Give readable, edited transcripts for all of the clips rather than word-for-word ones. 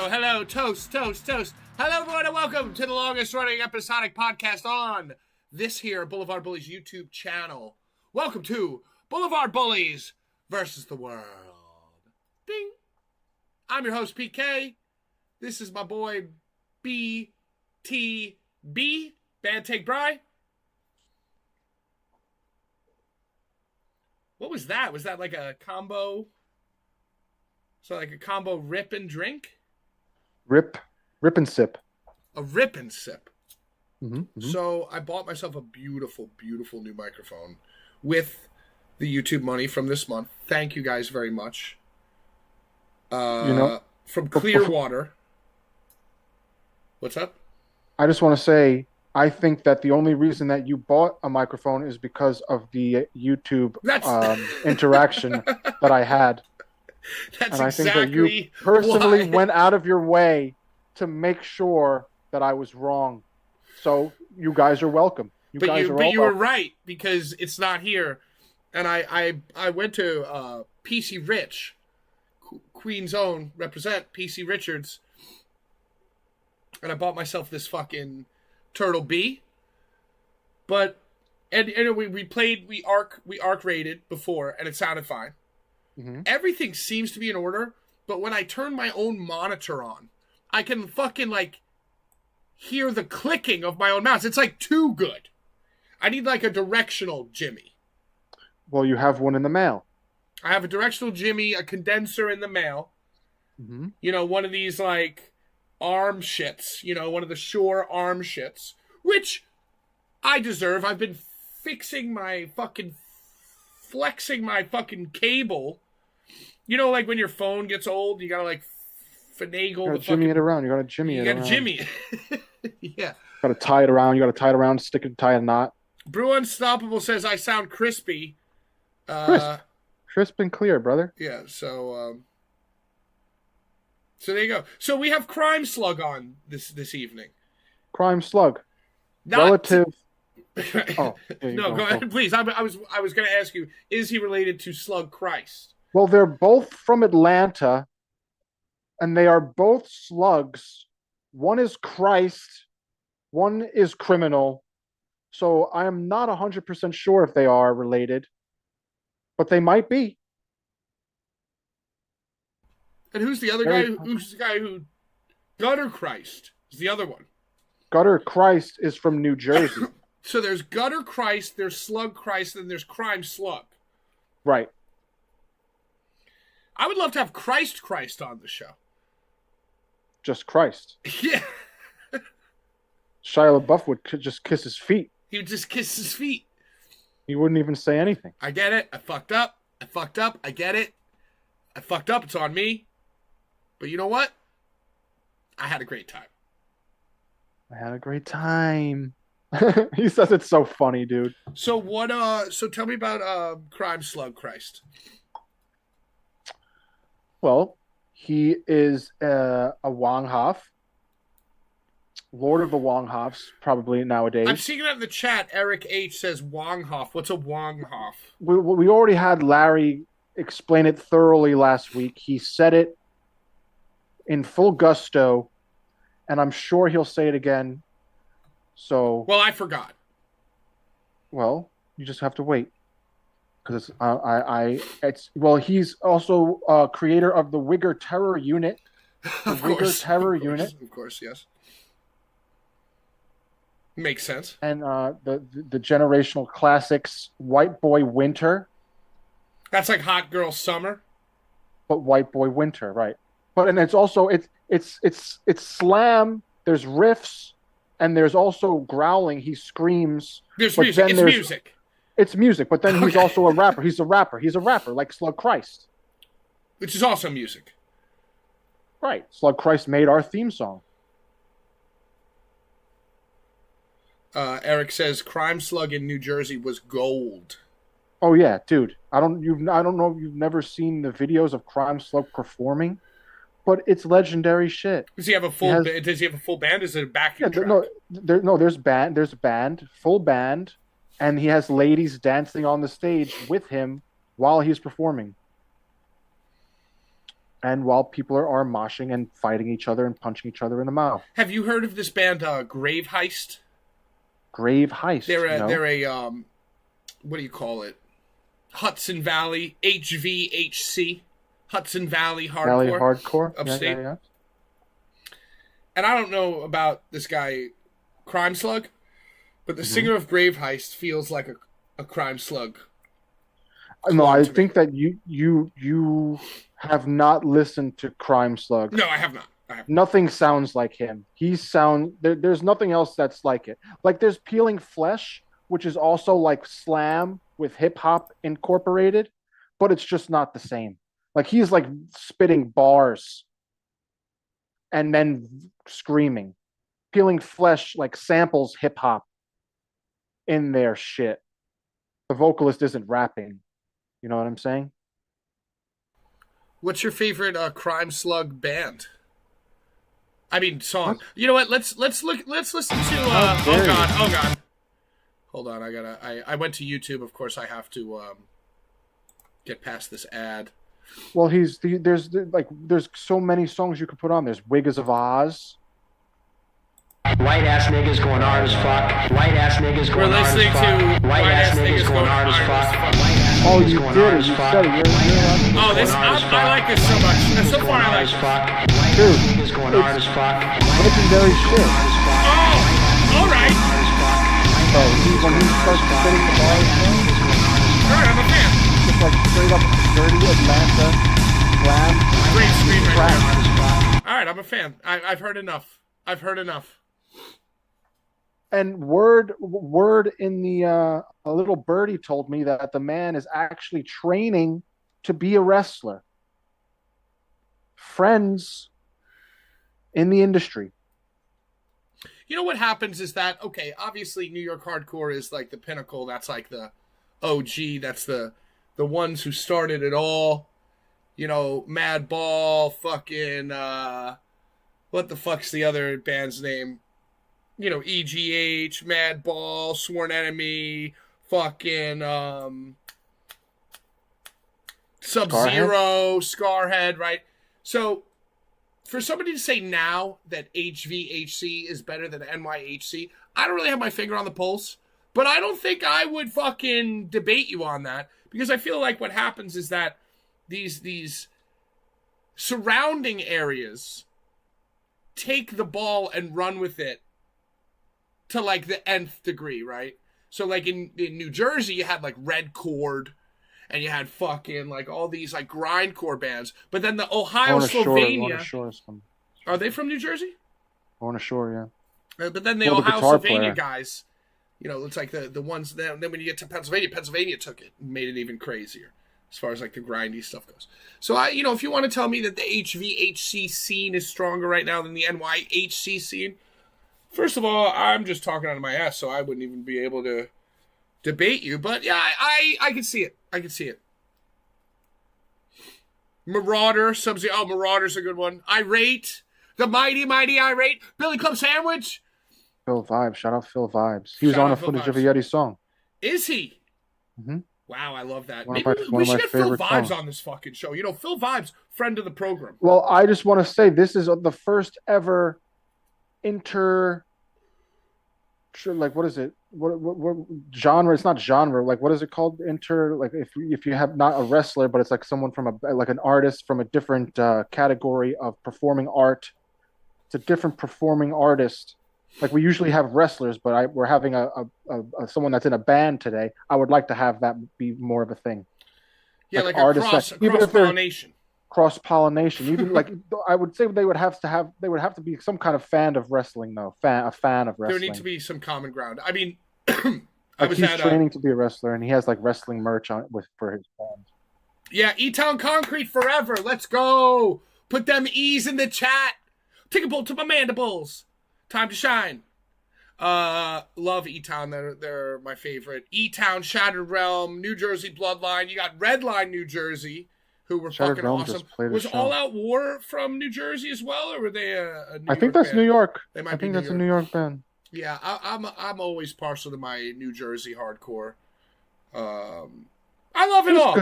Hello, toast. Hello, everyone, and welcome to the longest-running episodic podcast on this here Blvd Bullies YouTube channel. Welcome to Blvd Bullies versus the world. Ding! I'm your host, PK. This is my boy, BTB. Bad Take Bry. What was that? Was that like a combo? So like a combo rip and drink? Rip and sip. A rip and sip. Mm-hmm. So I bought myself a beautiful, beautiful new microphone with the YouTube money from this month. Thank you guys very much. From Clearwater. What's up? I just want to say, I think that the only reason that you bought a microphone is because of the YouTube interaction that I had. That's and I exactly think that you personally went out of your way to make sure that I was wrong. So you guys are welcome. But you were right, because it's not here. And I went to PC Rich, Queen's Own, represent PC Richards, and I bought myself this fucking Turtle B. But and we arc rated before, and it sounded fine. Mm-hmm. Everything seems to be in order, but when I turn my own monitor on, I can fucking hear the clicking of my own mouse. It's too good. I need a directional Jimmy. Well, you have one in the mail. I have a directional Jimmy, a condenser in the mail. Mm-hmm. One of these arm shits. One of the Shure arm shits, which I deserve. I've been flexing my fucking cable, You know, like when your phone gets old, you gotta like finagle the jimmy fucking. it around. You gotta jimmy it around. You gotta jimmy. Yeah. Gotta tie it around. You gotta tie it around, stick it, tie a knot. Brew Unstoppable says I sound crispy. Crisp and clear, brother. Yeah. So there you go. So we have Crime Slug on this evening. Crime Slug. Relative. Oh, no, go ahead, please. I was going to ask you: is he related to Slug Christ? Well, they're both from Atlanta, and they are both slugs. One is Christ, one is criminal. So I am not 100% sure if they are related, but they might be. And who's the other guy? Who's the guy who Gutter Christ is the other one? Gutter Christ is from New Jersey. So there's Gutter Christ, there's Slug Christ, and there's Crime Slug. Right. I would love to have Christ on the show. Just Christ. Yeah. Shia LaBeouf would just kiss his feet. He would just kiss his feet. He wouldn't even say anything. I get it. I fucked up. I get it. I fucked up. It's on me. But you know what? I had a great time. He says it's so funny, dude. So what? So tell me about Crime Slug Christ. Well, he is a Wonghoff, Lord of the Wonghoffs, probably nowadays. I'm seeing that in the chat. Eric H says Wonghoff. What's a Wonghoff? We already had Larry explain it thoroughly last week. He said it in full gusto, and I'm sure he'll say it again. So, well, I forgot. Well, you just have to wait, because he's also creator of the Wigger Terror Unit. Of course, yes. Makes sense. And the generational classics, White Boy Winter. That's like Hot Girl Summer. But White Boy Winter, right? And it's also it's slam. There's riffs, and there's also growling. He screams. There's music. It's music. It's music, but then he's also a rapper. He's a rapper like Slug Christ, which is also music. Right. Slug Christ made our theme song. Eric says Crime Slug in New Jersey was gold. Oh yeah, dude. I don't know if you've never seen the videos of Crime Slug performing, but it's legendary shit. Does he have a full band? Is it a backing track? There's a band, full band, and he has ladies dancing on the stage with him while he's performing. And while people are moshing and fighting each other and punching each other in the mouth. Have you heard of this band Grave Heist? Grave Heist. They're a what do you call it? Hudson Valley HVHC. Hudson Valley Hardcore. Upstate. Yeah. And I don't know about this guy Crime Slug, but the singer of Grave Heist feels like a Crime Slug. No, I think that you have not listened to Crime Slug. No, I have not. Nothing sounds like him. There's nothing else that's like it. Like there's Peeling Flesh, which is also like slam with hip hop incorporated, but it's just not the same. Like he's like spitting bars and then screaming. Peeling Flesh like samples hip hop in their shit. The vocalist isn't rapping. You know what I'm saying? What's your favorite Crime Slug band? I mean, song. What? You know what? Let's listen to. Oh god. Hold on. I went to YouTube. Of course, I have to get past this ad. Well, there's so many songs you could put on. There's Wizards of Oz. White ass niggas going hard as fuck. White ass niggas going hard as fuck. White ass niggas going hard as fuck. Oh, you did it. You said it. Oh, I like this so much. So far, I like it. Dude, niggas going hard as fuck. Legendary shit. Oh, all right. So when he starts spitting the bars, Alright, I'm a fan. Just like straight up dirty Atlanta slam. Great screen right there. Alright, I'm a fan. I've heard enough. And word in the a little birdie told me that the man is actually training to be a wrestler. friends in the industry. You know what happens is that, okay, obviously New York hardcore is like the pinnacle. That's like the OG. That's the ones who started it all. You know, Madball, fucking, what the fuck's the other band's name? You know, EGH, Madball, Sworn Enemy, fucking, Sub-Zero, Scarhead, right? So, for somebody to say now that HVHC is better than NYHC, I don't really have my finger on the pulse, but I don't think I would fucking debate you on that, because I feel like what happens is that these surrounding areas take the ball and run with it to like the nth degree, right? So like in New Jersey, you had like Red Chord, and you had fucking like all these like grindcore bands. But then the Ohio Slovenia, are they from New Jersey? On a shore, yeah. But then the Ohio Slovenia guys, you know, it's like the ones. Then when you get to Pennsylvania took it and made it even crazier as far as like the grindy stuff goes. So if you want to tell me that the HVHC scene is stronger right now than the NYHC scene, first of all, I'm just talking out of my ass, so I wouldn't even be able to debate you. But yeah, I can see it. I can see it. Marauder, Sub-Zero. Oh, Marauder's a good one. Irate. The mighty Irate. Billy Club Sandwich. Phil Vibes. Shout out Phil Vibes. He was on a footage of a Yeti song. Is he? Mm-hmm. Wow, I love that. Maybe we should get Phil Vibes on this fucking show. You know, Phil Vibes, friend of the program. Well, I just want to say this is the first ever like, what is it? What genre? It's not genre. Like, what is it called? Like, if you have not a wrestler, but it's like someone from an artist from a different category of performing art. It's a different performing artist. Like, we usually have wrestlers, but we're having a someone that's in a band today. I would like to have that be more of a thing. Yeah, like a cross-pollination. Cross-pollination. Even like, I would say they would have to be some kind of fan of wrestling, though. A fan of wrestling. There would need to be some common ground. I mean, he's training to be a wrestler, and he has like wrestling merch for his fans. Yeah, E-Town Concrete forever. Let's go. Put them E's in the chat. Take a bolt to my mandibles. Time to shine. Love E-Town. They're my favorite. E-Town, Shattered Realm, New Jersey Bloodline. You got Redline New Jersey, who were Shattered fucking Realm awesome. Was All Out War from New Jersey as well, or were they a New I think that's band? New York. I think that's a New York band. Yeah, I'm always partial to my New Jersey hardcore. I love it all.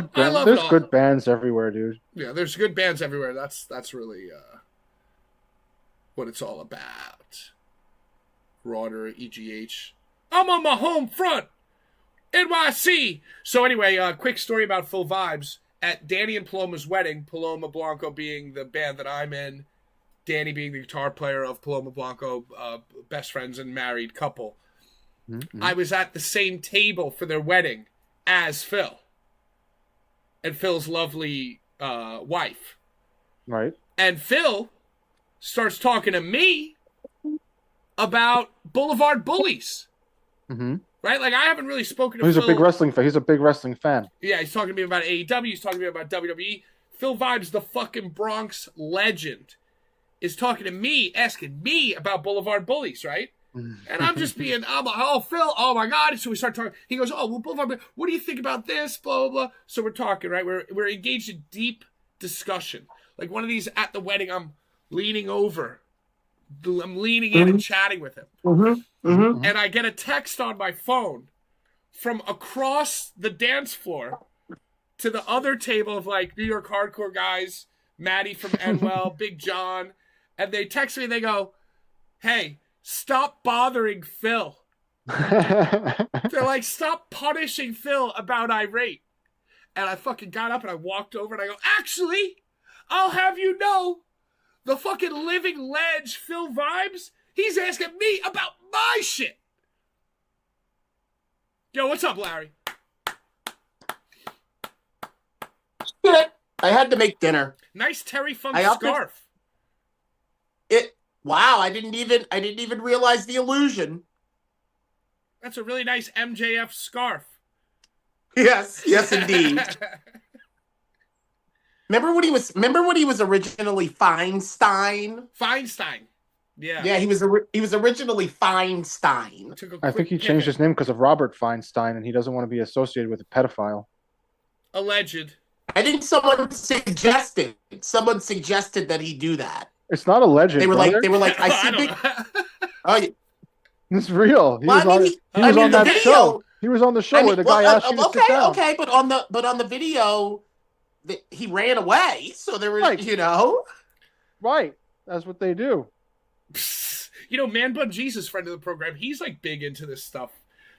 There's good bands everywhere, dude. Yeah, there's good bands everywhere. That's really what it's all about. Rauder, EGH. I'm on my home front. NYC. So anyway, quick story about Full Vibes. At Danny and Paloma's wedding, Paloma Blanco being the band that I'm in, Danny being the guitar player of Paloma Blanco, best friends and married couple. Mm-hmm. I was at the same table for their wedding as Phil. And Phil's lovely wife. Right. And Phil starts talking to me about Blvd Bullies. Mm-hmm. Right? Like, I haven't really spoken to Phil. He's a big wrestling fan. He's a big wrestling fan. Yeah, he's talking to me about AEW. He's talking to me about WWE. Phil Vibes, the fucking Bronx legend, is talking to me, asking me about Blvd Bullies, right? And I'm just I'm like, oh, Phil, oh my God. So we start talking. He goes, oh, well, Blvd, what do you think about this? Blah, blah, blah. So we're talking, right? We're engaged in deep discussion. Like one of these at the wedding, I'm leaning over. I'm leaning in and chatting with him. Mm-hmm. Mm-hmm. And I get a text on my phone from across the dance floor to the other table of like New York hardcore guys, Maddie from Enwell, Big John. And they text me and they go, hey, stop bothering Phil. They're like, stop punishing Phil about Irate. And I fucking got up and I walked over and I go, actually, I'll have you know, the fucking living ledge, Phil Vibes, he's asking me about my shit. Yo, what's up, Larry? Shit. I had to make dinner. Nice Terry Funk scarf. Wow, I didn't even realize the illusion. That's a really nice MJF scarf. Yes, indeed. Remember when he was originally Feinstein? Feinstein. Yeah. Yeah, he was originally Feinstein. I think he changed his name because of Robert Feinstein, and he doesn't want to be associated with a pedophile. Alleged. I think someone suggested that he do that. It's not alleged. They were brother. like, I see big. Oh, yeah. It's real. He was on that video, show. He was on the show where the guy asked you to sit down. Okay, but on the video, he ran away. So there was, Right. That's what they do. Man Bun Jesus, friend of the program, he's like big into this stuff.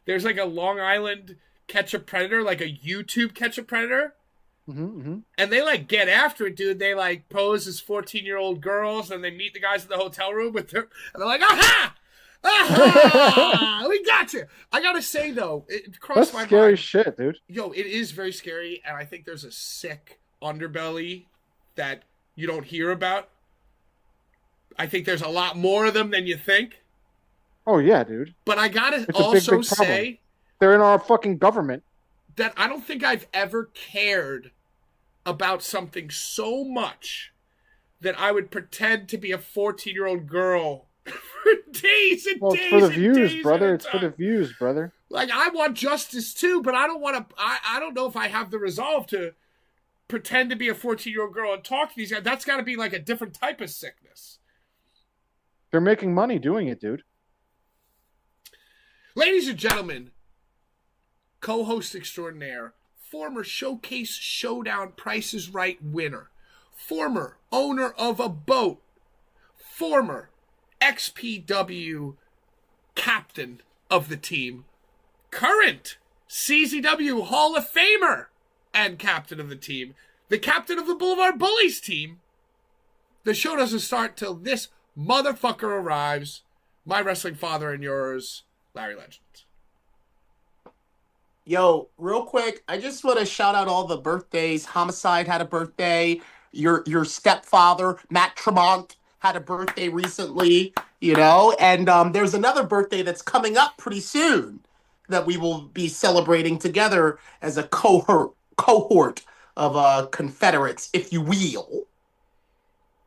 There's like a Long Island Catch a Predator, like a YouTube Catch a Predator. And they like get after it, dude. They like pose as 14-year-old girls, and they meet the guys in the hotel room with them, and they're like, aha! Aha! We got you. I gotta say though, it crossed my mind. That's scary shit, dude. Yo, it is very scary, and I think there's a sick underbelly that you don't hear about. I think there's a lot more of them than you think. Oh yeah, dude. But I gotta it's also big say they're in our fucking government. That I don't think I've ever cared about something so much that I would pretend to be a 14-year-old girl for days and days. It's for the views, brother. It's for the views, brother. Like, I want justice too, but I don't want to. I don't know if I have the resolve to pretend to be a 14-year-old girl and talk to these guys. That's got to be like a different type of sickness. They're making money doing it, dude. Ladies and gentlemen, co-host extraordinaire, former Showcase Showdown Price is Right winner, former owner of a boat, former XPW captain of the team, current CZW Hall of Famer and captain of the team, the captain of the Blvd Bullies team. The show doesn't start till this motherfucker arrives. My wrestling father and yours, Larry Legend. Yo, real quick, I just want to shout out all the birthdays. Homicide had a birthday. Your stepfather, Matt Tremont, had a birthday recently, and there's another birthday that's coming up pretty soon that we will be celebrating together as a cohort of Confederates, if you will.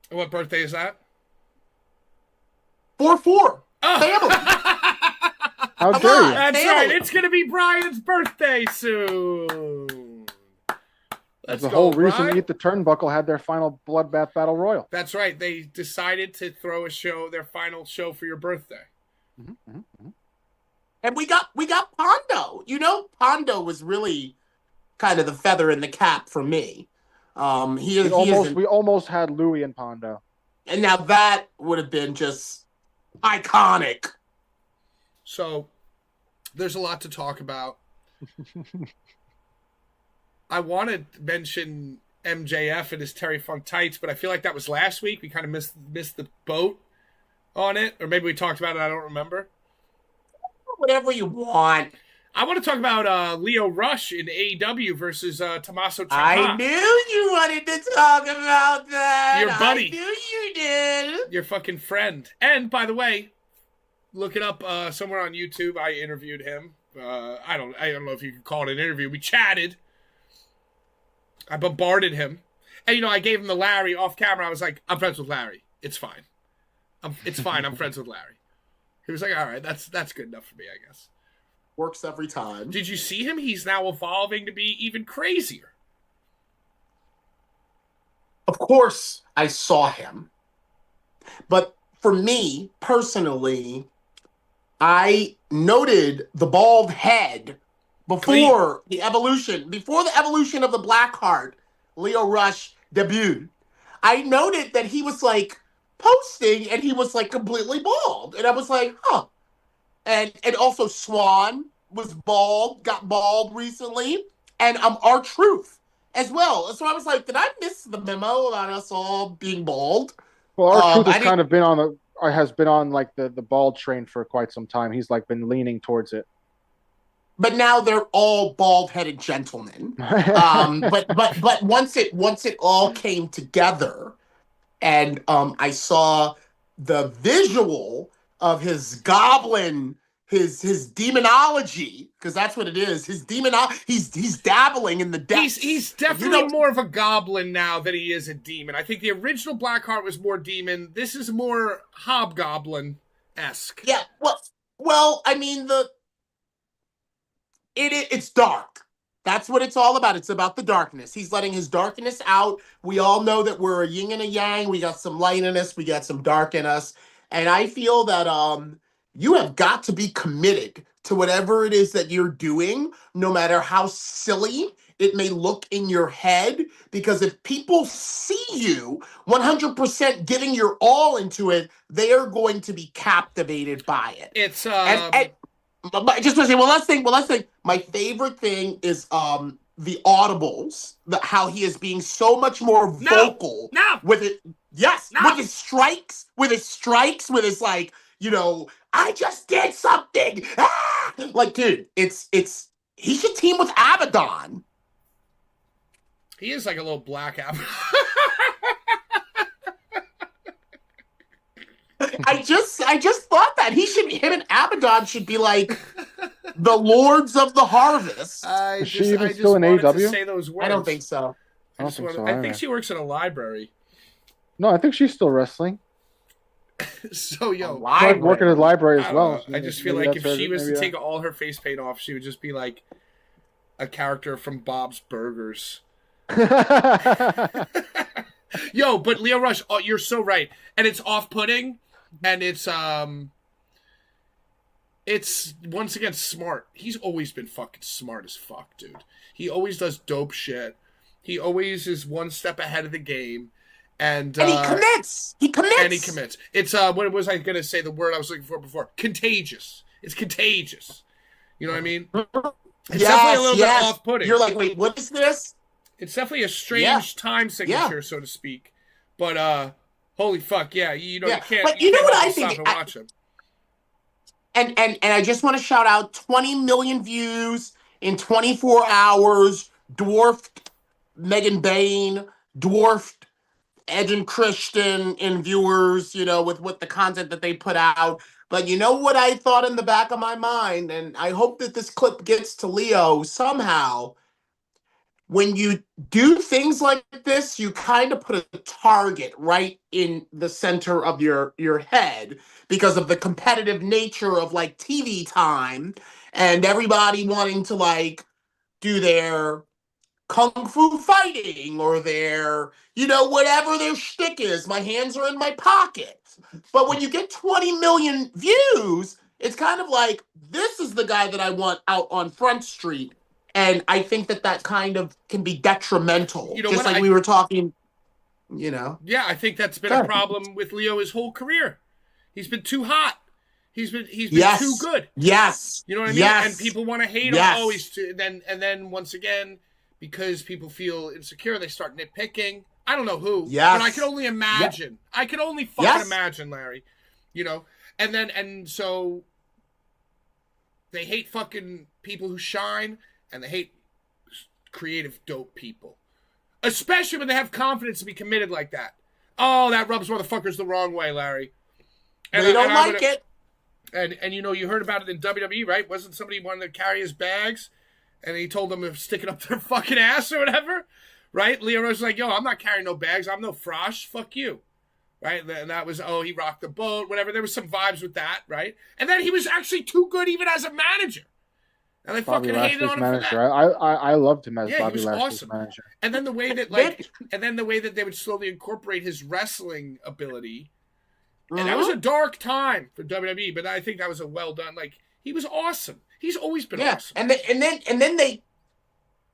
What birthday is that? 4-4. Oh. Family. How dare you? That's right. It's going to be Brian's birthday soon. That's the whole reason Eat the Turnbuckle had their final Bloodbath Battle Royal. That's right. They decided to throw their final show for your birthday. And we got Pondo. Pondo was really kind of the feather in the cap for me. We almost had Louis and Pondo. And now that would have been just iconic. So, there's a lot to talk about. I want to mention MJF and his Terry Funk tights, but I feel like that was last week. We kind of missed the boat on it, or maybe we talked about it. I don't remember. Whatever you want. I want to talk about Leo Rush in AEW versus Tommaso Ciampa. I knew you wanted to talk about that. Your buddy. I knew you did. Your fucking friend. And, by the way, look it up somewhere on YouTube. I interviewed him. I don't know if you could call it an interview. We chatted. I bombarded him. And, I gave him the Larry off camera. I was like, I'm friends with Larry. It's fine. It's fine. I'm friends with Larry. He was like, all right, that's good enough for me, I guess. Works every time. Did you see him? He's now evolving to be even crazier. Of course, I saw him. But for me, personally, I noted the bald head before the evolution of the Blackheart, Leo Rush debuted. I noted that he was like posting and he was like completely bald. And I was like, huh. And also Swan was bald, got bald recently. And R-Truth as well. So I was like, did I miss the memo about us all being bald? Well, R-Truth has kind of been on like the bald train for quite some time. He's like been leaning towards it. But now they're all bald-headed gentlemen. But once it all came together, and I saw the visual of his goblin his demonology, because that's what it is. His he's dabbling in the depths. He's definitely more of a goblin now than he is a demon. I think the original Blackheart was more demon. This is more hobgoblin-esque. Yeah, well, I mean it's dark. That's what it's all about. It's about the darkness. He's letting his darkness out. We all know that we're a yin and a yang. We got some light in us. We got some dark in us. And I feel that you have got to be committed to whatever it is that you're doing, no matter how silly it may look in your head. Because if people see you 100% giving your all into it, they are going to be captivated by it. It's But just to say, last thing. My favorite thing is the audibles. How he is being so much more vocal with it. Yes, with his strikes, with his like, I just did something. Ah! Like, dude, it's he should team with Abaddon. He is like a little black Abaddon. I just thought that him and Abaddon should be like the lords of the harvest. Is she even still in AEW? Say those words. I don't think so. I don't think so. I think she works in a library. No, I think she's still wrestling. So, yo, working at a library as well. I just feel like if she was to take all her face paint off, she would just be like a character from Bob's Burgers. Yo, but Lio Rush, you're so right, and it's off-putting, and it's once again smart. He's always been fucking smart as fuck, dude. He always does dope shit. He always is one step ahead of the game, and he commits. It's what was I gonna say? The word I was looking for before. Contagious. It's contagious. You know what I mean? It's definitely a little bit off-putting. You're like, wait, what is this? It's definitely a strange time signature, so to speak. But holy fuck, you can't. But you know what I think? Stop and watch him. And I just want to shout out 20 million views in 24 hours. Dwarfed Megan Bain, dwarfed Edge and Christian in viewers. With the content that they put out. But you know what I thought in the back of my mind, and I hope that this clip gets to Leo somehow. When you do things like this, you kind of put a target right in the center of your head because of the competitive nature of like TV time and everybody wanting to like do their kung fu fighting or their, whatever their shtick is. My hands are in my pockets. But when you get 20 million views, it's kind of like, this is the guy that I want out on Front Street. And I think that kind of can be detrimental. Just like we were talking, Yeah, I think that's been a problem with Leo his whole career. He's been too hot. He's been too good. Yes. You know what I mean? Yes. And people want to hate him always. Then once again, because people feel insecure, they start nitpicking. I don't know who. Yes. But I can only imagine. Yes. I can only fucking imagine, Larry. And so they hate fucking people who shine. And they hate creative, dope people. Especially when they have confidence to be committed like that. Oh, that rubs motherfuckers the wrong way, Larry. And they don't like it. And you heard about it in WWE, right? Wasn't somebody wanting to carry his bags? And he told them to stick it up their fucking ass or whatever? Right? Leo Rush was like, yo, I'm not carrying no bags. I'm no Frosh. Fuck you. Right? And that was, he rocked the boat, whatever. There was some vibes with that, right? And then he was actually too good even as a manager. And they Bobby fucking hated on him manager. for that. I loved him as Bobby he was Lashley's awesome. manager. And then the way that they would slowly incorporate his wrestling ability, and that was a dark time for WWE, but I think that was a well done. Like, he was awesome. He's always been awesome. And then they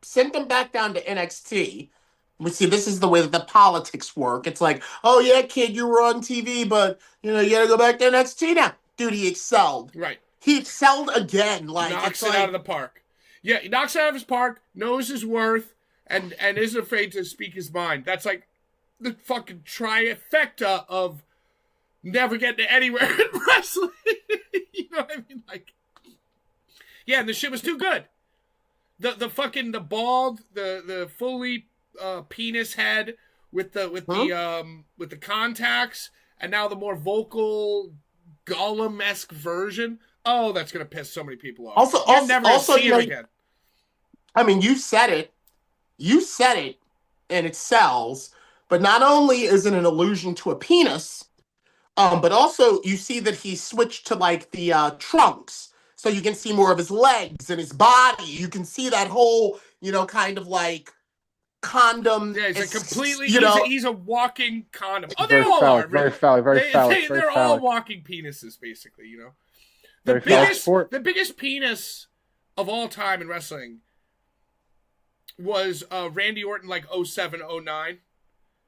sent him back down to NXT. We see this is the way that the politics work. It's like, oh yeah, kid, you were on TV, but you gotta go back to NXT now. Dude, he excelled. Right. He excelled again. Like, knocks it out of the park. Yeah, he knocks it out of his park, knows his worth, and isn't afraid to speak his mind. That's like the fucking trifecta of never getting anywhere in wrestling. You know what I mean? Like, yeah, and the shit was too good. The fucking the bald, the fully penis head with the contacts, and now the more vocal Gollum-esque version. Oh, that's gonna piss so many people off. Also, You're never gonna see you know, it again. I mean, you said it, and it sells. But not only is it an allusion to a penis, but also you see that he switched to like the trunks, so you can see more of his legs and his body. You can see that whole, kind of like condom. Yeah, he's a completely. He's a walking condom. Oh, they Very all phallic, are. very phallic, very phallic. They're all walking penises, basically. Very phallic sport. The biggest penis of all time in wrestling was Randy Orton, like 07, 09.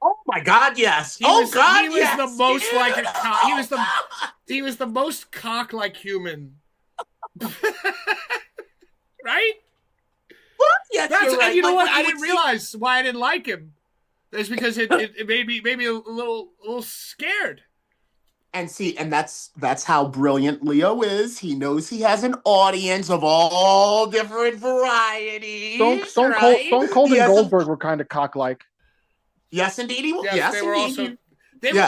Oh my God! Yes. He was yes. the most like a cock. He was the most cock-like human. Right? What? Yes, you're right. And you know what? I didn't realize why I didn't like him. It's because it made me a little scared. And that's how brilliant Leo is. He knows he has an audience of all different varieties. Stone Cold and Goldberg were kind of cock-like. Yes, indeed. Yes, they were also. They were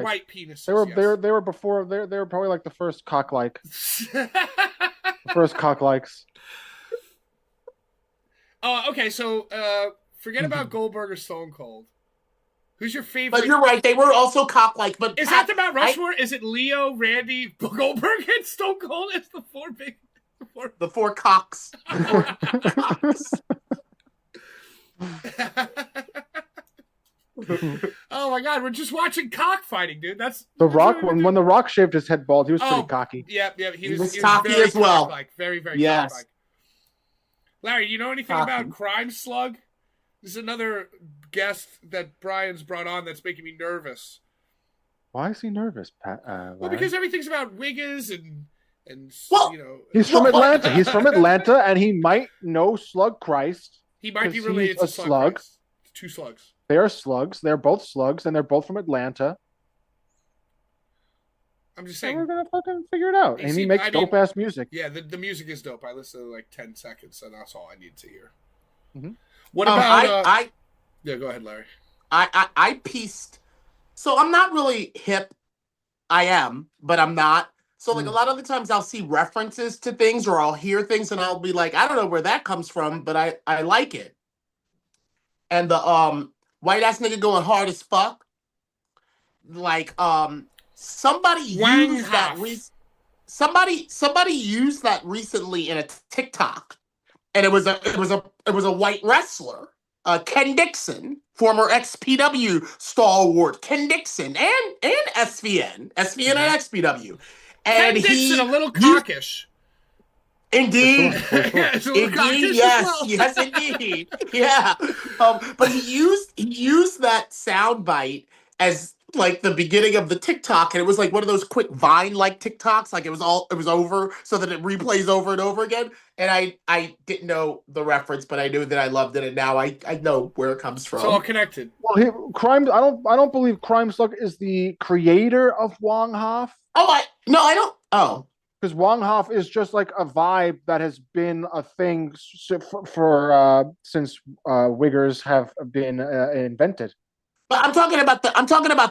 white penises. They were before. They were probably like the first cock-like. First cock-likes. Oh, okay. So forget about Goldberg or Stone Cold. Who's your favorite? But you're right. They were also cock-like. But is that the Mount Rushmore? Is it Leo, Randy, Goldberg, and Stone Cold? It's the four big. The four cocks. Oh my God, we're just watching cockfighting, dude. That's The Rock. When The Rock shaved his head bald, he was pretty cocky. Yeah, he was cocky very as well. Cock-like, very, very yes. cock-like. Larry, you know anything about Crime Slug? This is another guest that Brian's brought on that's making me nervous. Why is he nervous, Pat? Well, because everything's about Wiggers and he's from Atlanta. He's from Atlanta, and he might know Slug Christ. He might be related to Slug. Two slugs. They are slugs. They're both slugs, and they're both from Atlanta. I'm just saying. And we're gonna fucking figure it out. And he makes dope ass music. Yeah, the music is dope. I listened to like 10 seconds, and that's all I need to hear. Mm-hmm. What about? Yeah, go ahead, Larry. I pieced. So I'm not really hip. I am, but I'm not. So like a lot of the times I'll see references to things or I'll hear things and I'll be like, I don't know where that comes from, but I like it. And the white ass nigga going hard as fuck. Like somebody used that somebody used that recently in a TikTok. And it was a white wrestler. Ken Dixon, former XPW stalwart, Ken Dixon, and SVN and XPW. And Ken Dixon, a little cockish. Indeed. Indeed, yes, indeed. Yeah. But he used that soundbite as like the beginning of the TikTok, and it was like one of those quick Vine-like TikToks, like it was over so that it replays over and over again. And I didn't know the reference, but I knew that I loved it, and now I know where it comes from. It's all connected. Well, I don't believe Crime Slug is the creator of Wong Hoff. I don't. Oh. Because Wong Hoff is just like a vibe that has been a thing since wiggers have been invented. But I'm talking about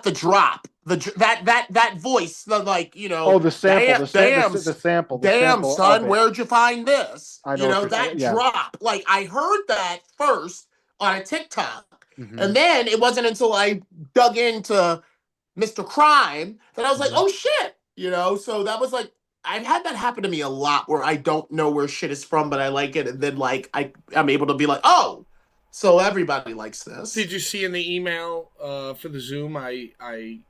the drop, that voice, the like, Oh, the sample, the sample. Damn, son, where'd you find this? I know that drop. Like I heard that first on a TikTok, mm-hmm. and then it wasn't until I dug into Mr. Crime that I was like, oh shit, So that was like. I've had that happen to me a lot where I don't know where shit is from, but I like it. And then like I'm able to be like, oh, so everybody likes this. Did you see in the email for the Zoom, I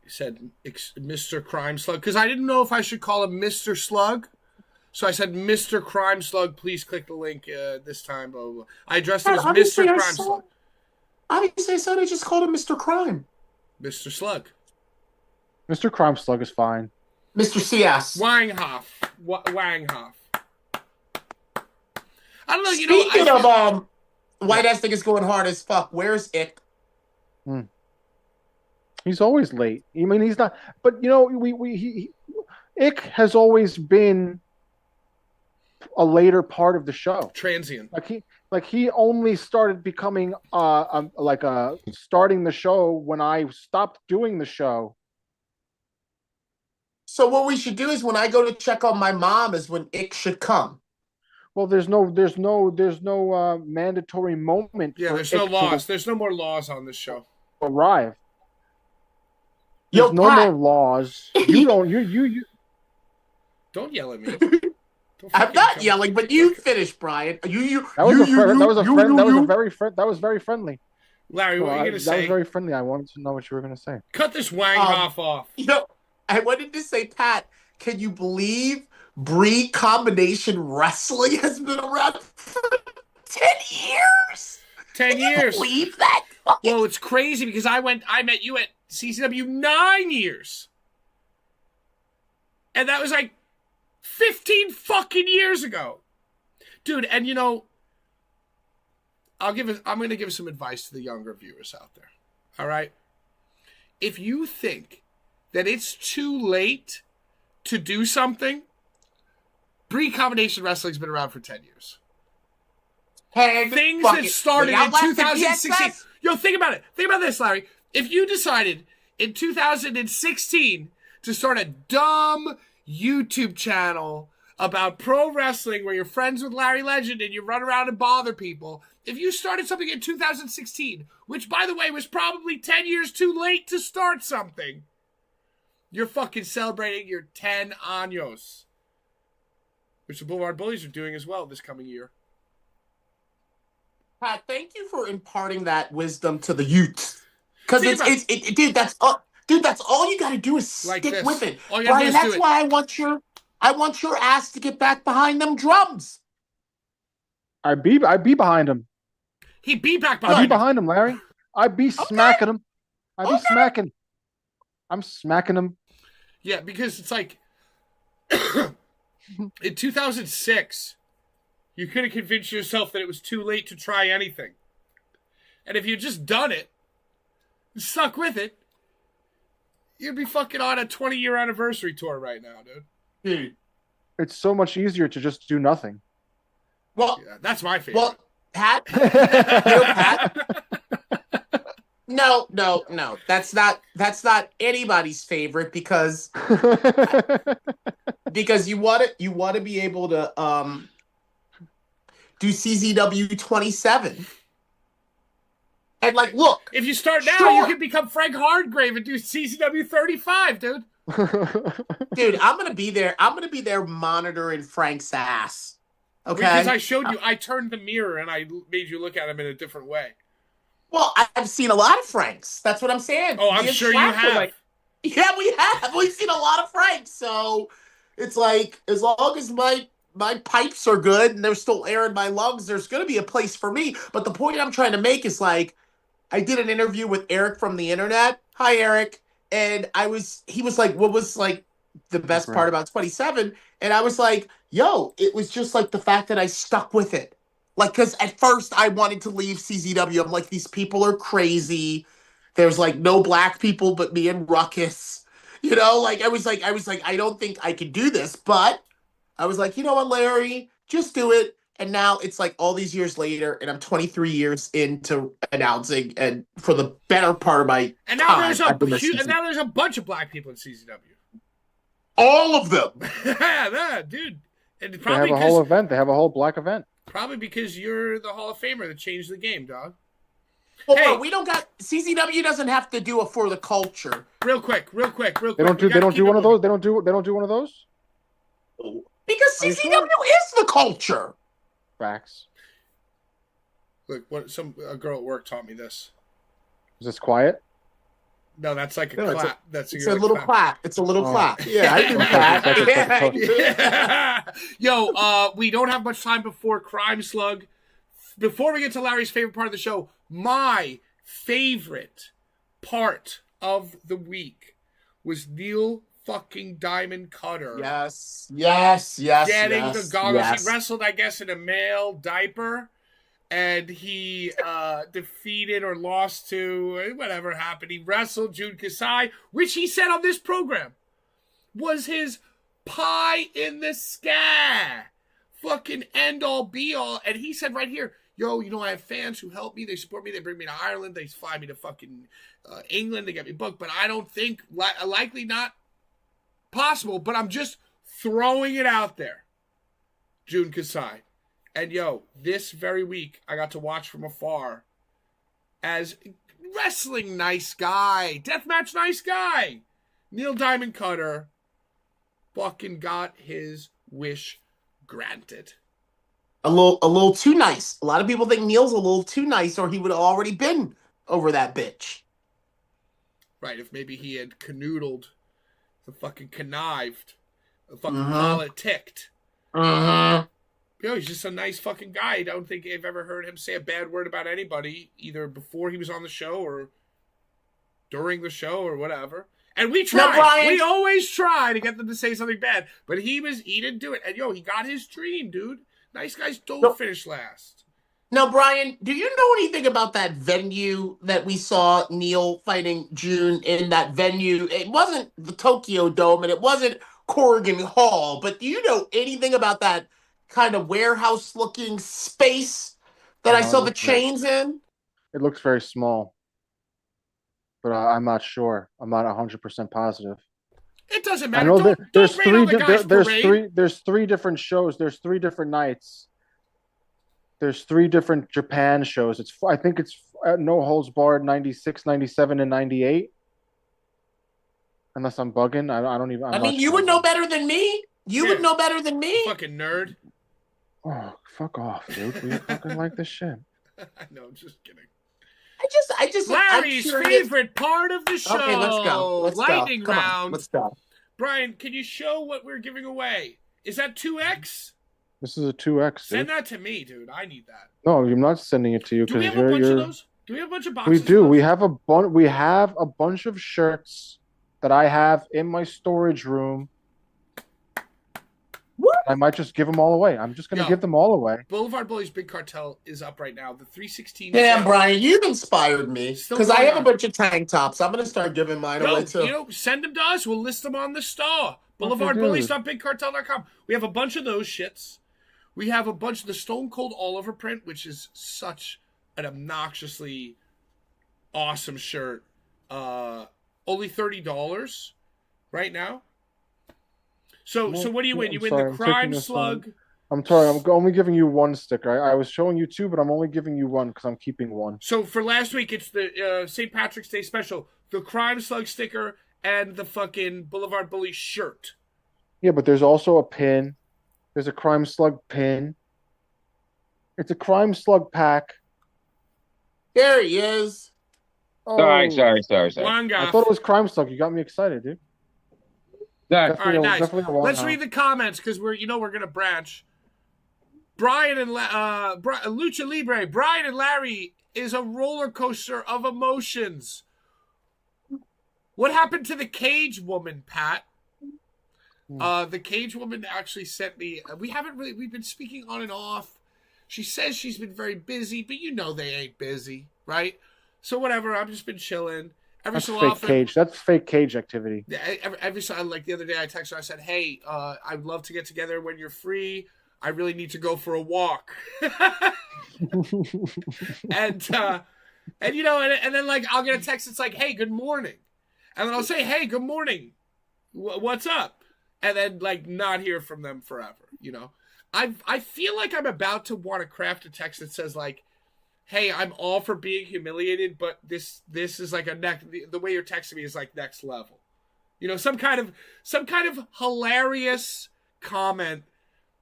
said Mr. Crime Slug? Because I didn't know if I should call him Mr. Slug. So I said, Mr. Crime Slug, please click the link this time. Blah, blah, blah. I addressed it as Mr. Crime Slug. Obviously, I said I just called him Mr. Crime. Mr. Slug. Mr. Crime Slug is fine. Mr. CS. Wanghoff. I don't know. Speaking of white ass niggas going hard as fuck, where's Ick? He's always late. I mean, he's not. But Ick has always been a later part of the show. Transient. Like he only started becoming starting the show when I stopped doing the show. So what we should do is when I go to check on my mom is when Ick should come. Well, there's no mandatory moment. Yeah, for there's no Ick to laws. There's no more laws on this show. arrive. Yo, There's no Pat. more laws. You don't. You. Don't yell at me. Don't I'm fucking not come- yelling, but you finish, Brian. That was very friendly. Larry, what are you gonna That say? was very friendly. I wanted to know what you were gonna say. Cut this wang off. You know, I wanted to say, Pat, can you believe Bree combination wrestling has been around for 10 years? 10 Can you years. believe that? Well, it's crazy because I met you at CCW 9 years. And that was like 15 fucking years ago. Dude, and you know, I'm going to give some advice to the younger viewers out there. All right? If you think that it's too late to do something, Bree Combination Wrestling's been around for 10 years. Things that started in 2016. Yo, think about it. Think about this, Larry. If you decided in 2016 to start a dumb YouTube channel about pro wrestling where you're friends with Larry Legend and you run around and bother people, if you started something in 2016, which, by the way, was probably 10 years too late to start something, you're fucking celebrating your 10 años, which the Blvd Bullies are doing as well this coming year. Pat, thank you for imparting that wisdom to the youth. Because dude, that's all you got to do is stick with it. Brian, that's why I want your ass to get back behind them drums. I be behind him. He be back behind. I be behind him, Larry. I be smacking him. I be smacking. I'm smacking him. Yeah, because it's like in 2006, you could have convinced yourself that it was too late to try anything. And if you'd just done it, stuck with it, you'd be fucking on a 20-year anniversary tour right now, dude. It's so much easier to just do nothing. Well, yeah, that's my favorite. Well, Pat, Pat. No. That's not anybody's favorite because you want to be able to do CZW 27. And like, look, if you start now, you can become Frank Hardgrave and do CZW 35, dude. Dude, I'm gonna be there. I'm gonna be there monitoring Frank's ass. Okay. Because I showed you, I turned the mirror and I made you look at him in a different way. Well, I've seen a lot of Franks. That's what I'm saying. Oh, I'm sure you have. Yeah, we have. We've seen a lot of Franks. So it's like, as long as my pipes are good and they're still air in my lungs, there's going to be a place for me. But the point I'm trying to make is like, I did an interview with Eric from the internet. Hi, Eric. And he was like, what was like the best part about 27? And I was like, yo, it was just like the fact that I stuck with it. Like, because at first I wanted to leave CZW. I'm like, these people are crazy. There's like no black people but me and Ruckus. You know, like I was like, I don't think I can do this. But I was like, you know what, Larry, just do it. And now it's like all these years later, and I'm 23 years into announcing, and for the better part of my and now time, there's a bunch of black people in CZW. All of them. Yeah, dude. And they have a whole event. They have a whole black event. Probably because you're the Hall of Famer that changed the game, dog. Well, hey, we don't got CZW doesn't have to do it for the culture. Real quick. They don't do one of those. They don't do one of those. Because CZW is the culture. Facts. Look, a girl at work taught me this. Is this quiet? No, that's like a clap. It's a little clap. It's a little clap. Yeah, I do clap. Yo, we don't have much time before Crime Slug. Before we get to Larry's favorite part of the show, my favorite part of the week was Neil fucking Diamond Cutter. Yes. Getting the goggles. Yes. He wrestled, I guess, in a male diaper. And he defeated or lost to whatever happened. He wrestled Jun Kasai, which he said on this program was his pie in the sky. Fucking end all be all. And he said right here, yo, I have fans who help me. They support me. They bring me to Ireland. They fly me to fucking England to get me booked. But I don't think, likely not, possible, but I'm just throwing it out there. Jun Kasai. And yo, this very week, I got to watch from afar as wrestling nice guy, deathmatch nice guy, Neil Diamond Cutter fucking got his wish granted. A little too nice. A lot of people think Neil's a little too nice, or he would have already been over that bitch. Right, if maybe he had canoodled, the fucking connived, the fucking politicked. Yo, he's just a nice fucking guy. I don't think I've ever heard him say a bad word about anybody, either before he was on the show or during the show or whatever. And we try. Brian, we always try to get them to say something bad. But he didn't do it. And yo, he got his dream, dude. Nice guys don't finish last. Now, Brian, do you know anything about that venue that we saw Neil fighting Jun in that venue? It wasn't the Tokyo Dome and it wasn't Corrigan Hall, but do you know anything about that kind of warehouse-looking space that I saw the chains in? It looks very small, but I'm not sure. I'm not 100% positive. It doesn't matter. I know there's three different shows. There's 3 different nights. There's 3 different Japan shows. I think it's No Holds Barred 96, 97, and 98. Unless I'm bugging. I don't even. I mean, you would know better than me. You would know better than me. Fucking nerd. Oh, fuck off, dude. We fucking like this shit. I know, I'm just kidding. I just Larry's favorite part of the show. Okay, let's go. Lightning round. Let's go. Brian, can you show what we're giving away? Is that 2X? This is a 2X. Send that to me, dude. I need that. No, I'm not sending it to you because you're. Do we have a bunch of those? Do we have a bunch of boxes? We do. We have a bunch of shirts that I have in my storage room. What? I might just give them all away. I'm just going to give them all away. Blvd Bullies Big Cartel is up right now. The 316. Damn, Brian, you've inspired me. Because I have a bunch of tank tops. I'm going to start giving mine away, too. Send them to us. We'll list them on the store. BlvdBullies.BigCartel.com. We have a bunch of those shits. We have a bunch of the Stone Cold Oliver print, which is such an obnoxiously awesome shirt. Only $30 right now. So what do you win? You win the Crime Slug. I'm sorry, I'm only giving you 1 sticker. I was showing you 2, but I'm only giving you 1 because I'm keeping 1. So for last week, it's the St. Patrick's Day special, the Crime Slug sticker and the fucking Blvd Bullies shirt. Yeah, but there's also a pin. There's a Crime Slug pin. It's a Crime Slug pack. There he is. Oh. Sorry. I thought it was Crime Slug. You got me excited, dude. Yeah. All right, nice. Let's read the comments because we're gonna branch. Brian and Lucha Libre. Brian and Larry is a roller coaster of emotions. What happened to the Cage Woman, Pat? The Cage Woman actually sent me. We've been speaking on and off. She says she's been very busy, but you know they ain't busy, right? So whatever. I've just been chilling. That's fake cage activity. Every so like the other day, I texted her. I said, "Hey, I'd love to get together when you're free. I really need to go for a walk." and then like I'll get a text. It's like, "Hey, good morning," and then I'll say, "Hey, good morning. What's up?" And then like not hear from them forever. You know, I feel like I'm about to want to craft a text that says like, "Hey, I'm all for being humiliated, but this is like the way you're texting me is like next level." You know, some kind of hilarious comment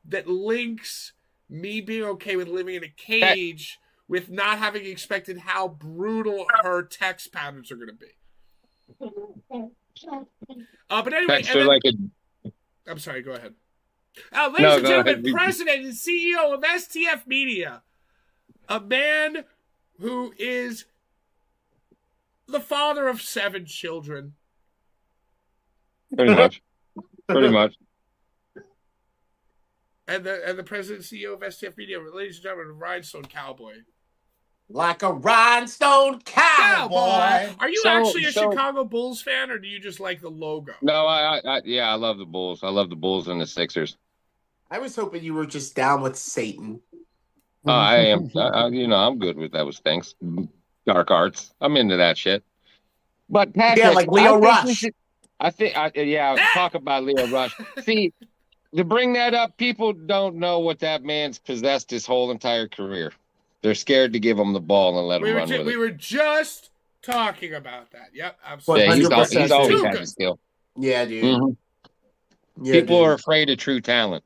that links me being okay with living in a cage with not having expected how brutal her text patterns are going to be. But anyway, I'm sorry. Go ahead. Ladies and gentlemen, President and CEO of STF Media. A man who is the father of 7 children. Pretty much. And the president and CEO of STF Media, ladies and gentlemen, Rhinestone Cowboy. Like a rhinestone cowboy. Are you actually a Chicago Bulls fan, or do you just like the logo? No, I love the Bulls. I love the Bulls and the Sixers. I was hoping you were just down with Satan. I am. I'm good with those things. Dark arts. I'm into that shit. But Patrick, like Leo Rush. talk about Leo Rush. See, to bring that up, people don't know what that man's possessed his whole entire career. They're scared to give him the ball and let him run with it. We were just talking about that. Yep, Yeah, absolutely. he's always had the skill. Yeah, dude. Mm-hmm. Yeah, people are afraid of true talent.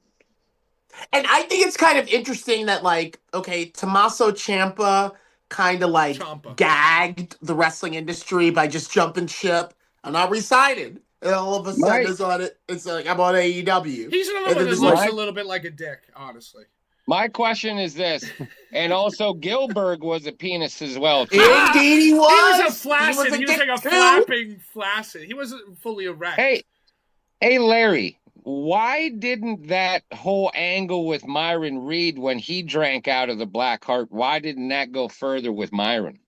And I think it's kind of interesting that, like, okay, Tommaso Ciampa kind of like gagged the wrestling industry by just jumping ship. I'm not recited. And all of a sudden it's like I'm on AEW. He's another one that looks a little bit like a dick, honestly. My question is this, and also Gilbert was a penis as well. Indeed he was. He was a flaccid. He was like a flapping flaccid. He wasn't fully erect. Hey, Larry, why didn't that whole angle with Myron Reed when he drank out of the Black Heart, why didn't that go further with Myron?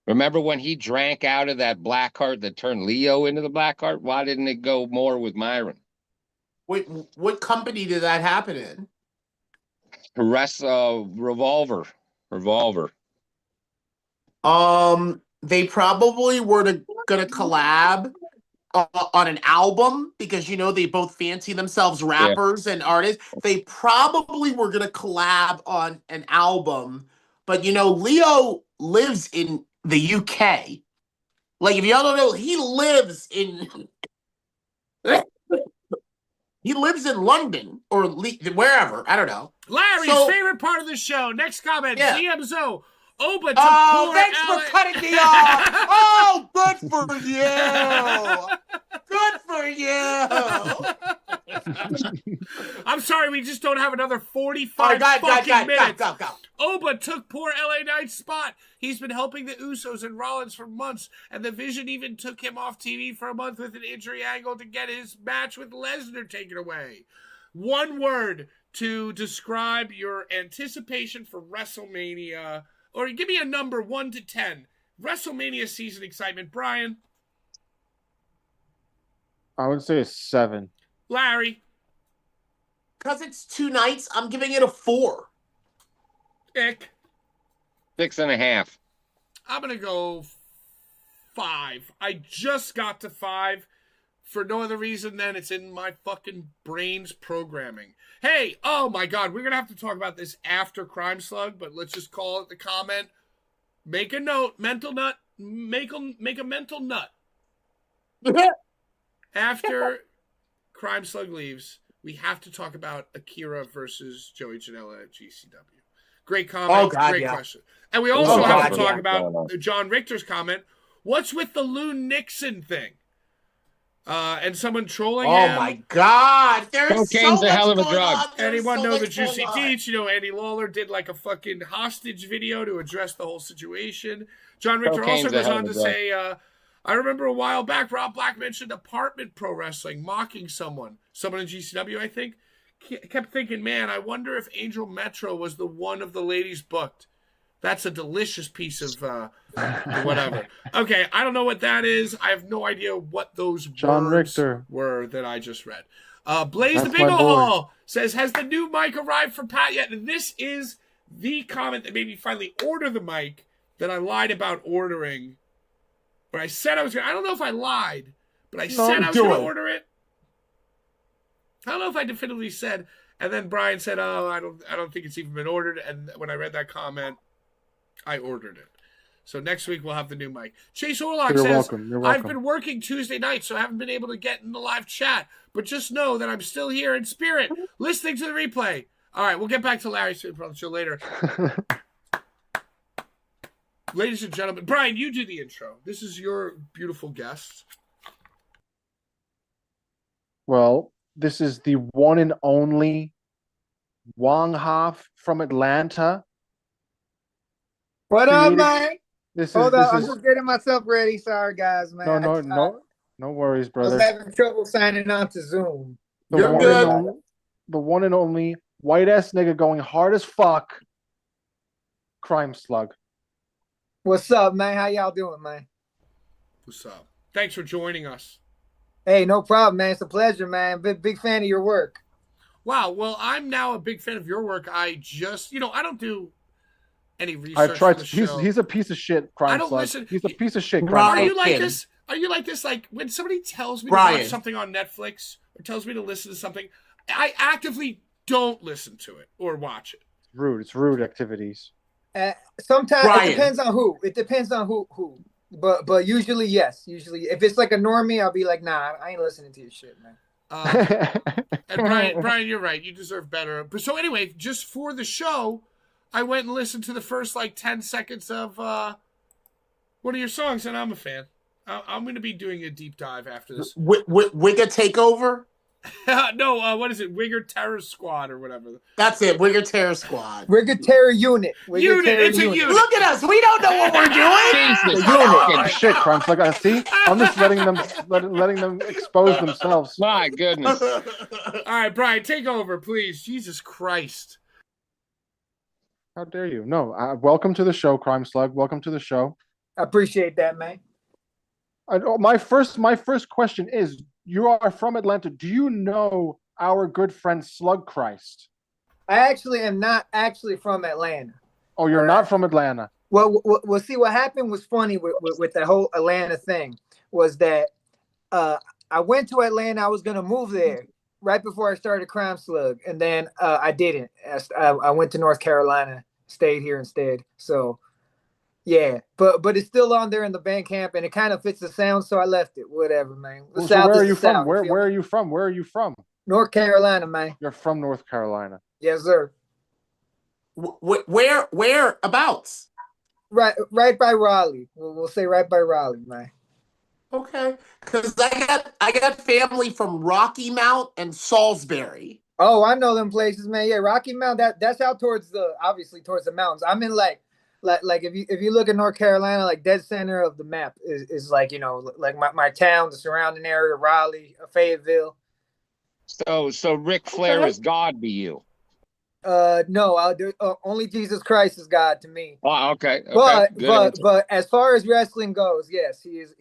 Remember when he drank out of that Black Heart that turned Leo into the Black Heart? Why didn't it go more with Myron? Wait, what company did that happen in? Revolver. They probably were gonna collab on an album because they both fancy themselves rappers and artists. They probably were gonna collab on an album, but Leo lives in the UK. Like, if y'all don't know, he lives in London or wherever. I don't know. Larry's favorite part of the show. Next comment. ZMZO. Oba to thanks for cutting me off. Oh, good for you. Good for you. I'm sorry, we just don't have another 45 minutes. Go. Oba took poor LA Knight's spot. He's been helping the Usos and Rollins for months, and the Vision even took him off TV for a month with an injury angle to get his match with Lesnar taken away. One word to describe your anticipation for WrestleMania, or give me a number 1 to 10. WrestleMania season excitement. Brian? I would say a 7. Larry? Because it's 2 nights, I'm giving it a 4. Ick? 6.5. I'm going to go 5. I just got to 5 for no other reason than it's in my fucking brain's programming. Hey, oh my God, we're going to have to talk about this after Crime Slug, but let's just call it the comment. Make a note, mental nut, make a mental nut. After Crime Slug leaves, we have to talk about Akira versus Joey Janela at GCW. Great comment, great question. And we also have to talk about John Richter's comment. What's with the Lou Nixon thing? And someone trolling him. Oh my God! There's cocaine's a hell of a drug. Anyone know the Juicy Teach? Andy Lawler did like a fucking hostage video to address the whole situation. John Richter also goes on to say, I remember a while back, Rob Black mentioned apartment pro wrestling, mocking someone in GCW, I think. Kept thinking, man, I wonder if Angel Metro was the one of the ladies booked. That's a delicious piece of whatever. Okay, I don't know what that is. I have no idea what those words were that I just read. Blaze the Bingo Hall says, has the new mic arrived for Pat yet? And this is the comment that made me finally order the mic that I lied about ordering. But I said I was going to. I don't know if I lied, but I said I was going to order it. I don't know if I definitively said. And then Brian said, oh, I don't think it's even been ordered. And when I read that comment, I ordered it. So next week we'll have the new mic. Chase Orlock says, welcome. I've been working Tuesday night, so I haven't been able to get in the live chat. But just know that I'm still here in spirit, listening to the replay. All right, we'll get back to Larry's show later. Ladies and gentlemen, Brian, you do the intro. This is your beautiful guest. Well, this is the one and only Wong Hoff from Atlanta. What up, man? Hold up, I'm just getting myself ready. Sorry, guys, man. No worries, brother. I was having trouble signing on to Zoom. The one and only white-ass nigga going hard as fuck, Crime Slug. What's up, man? How y'all doing, man? What's up? Thanks for joining us. Hey, no problem, man. It's a pleasure, man. Big fan of your work. Wow. Well, I'm now a big fan of your work. I just, I don't do any research. I've tried. He's a piece of shit. Crime Slug. He's a piece of shit. Are you like this? Are you like this? Like when somebody tells me to Brian. watch something on Netflix or tells me to listen to something, I actively don't listen to it or watch it. Rude. It's rude activities. Sometimes Brian. it depends on who. It depends on who. But usually, yes. Usually, if it's like a normie, I'll be like, nah, I ain't listening to your shit, man. And Brian, you're right. You deserve better. But so anyway, just for the show, I went and listened to the first like 10 seconds of one of your songs, and I'm a fan. I'm going to be doing a deep dive after this. Wigga Takeover? No, what is it? Wigger Terror Squad or whatever. That's it. Wigger Terror Squad. Wigger Terror Unit. It's a unit. Look at us. We don't know what we're doing. Jesus Oh, fucking shit, Crunch. Like, see, I'm just letting them expose themselves. my goodness. All right, Brian, take over, please. Jesus Christ. How dare you? No, welcome to the show, Crime Slug. Welcome to the show. I appreciate that, man. My first question is: you are from Atlanta. Do you know our good friend Slug Christ? I actually am not actually from Atlanta. Oh, you're not from Atlanta. Well, see, what happened was funny with the whole Atlanta thing was that I went to Atlanta. I was going to move there right before I started Crime Slug, and then I didn't. I went to North Carolina, stayed here instead. So, yeah, but it's still on there in the Bandcamp, and it kind of fits the sound, so I left it. Whatever, man. So where are you from? Where are you from? Where are you from? North Carolina, man. You're from North Carolina. Yes, sir. Whereabouts? Right by Raleigh. We'll say right by Raleigh, man. Okay, because I got family from Rocky Mount and Salisbury. Oh, I know them places, man. Yeah, Rocky Mount. That's out towards obviously towards the mountains. I'm in like if you look at North Carolina, like dead center of the map is like, you know, like my town, the surrounding area, Raleigh, Fayetteville. So Ric Flair is God to you. No, only Jesus Christ is God to me. Oh, okay. But as far as wrestling goes, yes, he is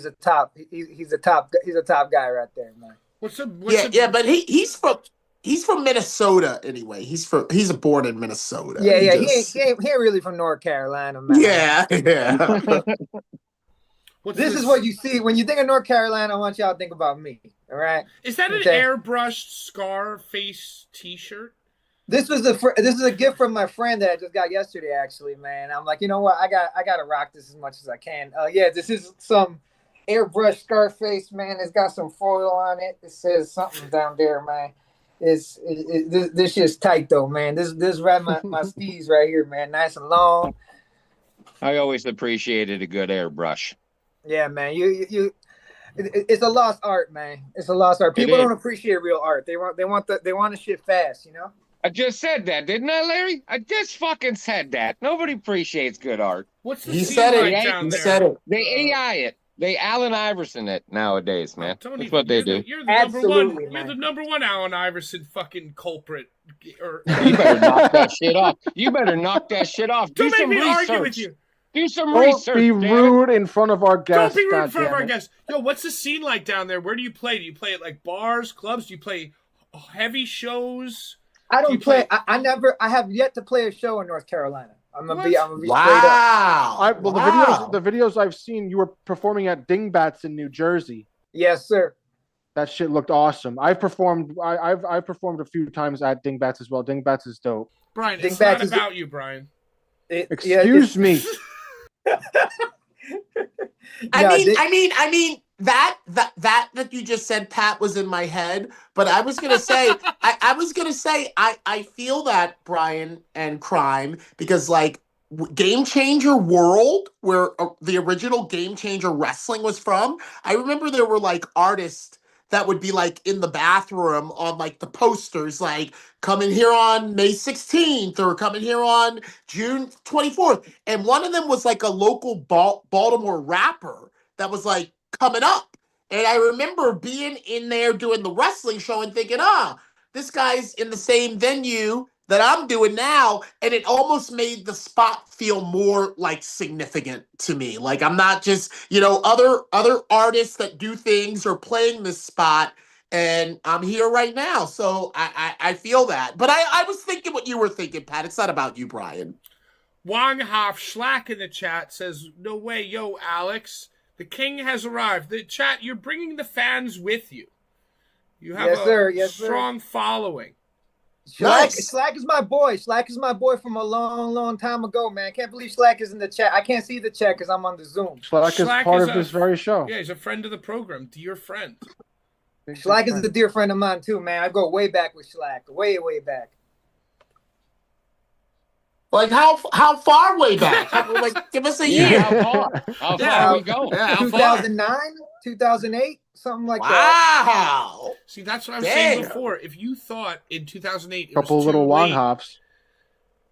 a top. He's a top guy right there, man. But he's from Minnesota anyway. He's born in Minnesota. Yeah, he ain't really from North Carolina, man. Yeah. This is what you see when you think of North Carolina. I want y'all to think about me. All right. Is that an airbrushed scar face T-shirt? This is a gift from my friend that I just got yesterday. Actually, man, I'm like, you know what? I got to rock this as much as I can. Yeah, this is some airbrush Scarface, man. It's got some foil on it. It says something down there, man. This shit's tight though, man. This right my steez right here, man. Nice and long. I always appreciated a good airbrush. Yeah, man. It's a lost art, man. It's a lost art. People don't appreciate real art. They want the shit fast, you know. I just said that, didn't I, Larry? I just fucking said that. Nobody appreciates good art. What's the He scene said like it. down He there? said it. They AI it. They Allen Iverson it nowadays, man. That's what they do. You're the Absolutely, number one. man. You're the number one Allen Iverson fucking culprit. Or You better knock that shit off. You better knock that shit off. Do don't make some me research. argue with you. Do some Don't research. be damn it. rude in front of our guests. Don't be rude in front of our goddammit. guests. Yo, what's the scene like down there? Where do you play? Do you play at like bars, clubs? Do you play heavy shows? I don't You play. play- I have yet to play a show in North Carolina. I'm gonna be straight up. Wow. The videos I've seen, you were performing at Dingbats in New Jersey. Yes, sir. That shit looked awesome. I've performed a few times at Dingbats as well. Dingbats is dope. Brian, it's Dingbats not is- about you, Brian. Excuse me. I mean that you just said, Pat, was in my head. But I was gonna say, I feel that, Brian and Crime, because like Game Changer World, where the original Game Changer Wrestling was from, I remember there were like artists that would be like in the bathroom on like the posters, like coming here on May 16th or coming here on June 24th. And one of them was like a local Baltimore rapper that was like coming up. And I remember being in there doing the wrestling show and thinking, this guy's in the same venue that I'm doing now. And it almost made the spot feel more like significant to me. Like I'm not just, other artists that do things are playing this spot and I'm here right now. So I feel that. But I was thinking what you were thinking, Pat. It's not about you, Brian. Wang Hoff Schlack in the chat says, no way, yo, Alex. The king has arrived. The chat, you're bringing the fans with you. You have a strong following. Slack is my boy. Slack is my boy from a long, long time ago, man. I can't believe Slack is in the chat. I can't see the chat because I'm on the Zoom. Slack is part of this very show. Yeah, he's a friend of the program, dear friend. Slack is a dear friend of mine too, man. I go way back with Slack, way back. Like how far way back? Like give us a year. How far we go? Yeah, 2009, 2008, something like that. Wow. See, that's what I was saying before. If you thought in 2008, a couple little long hops.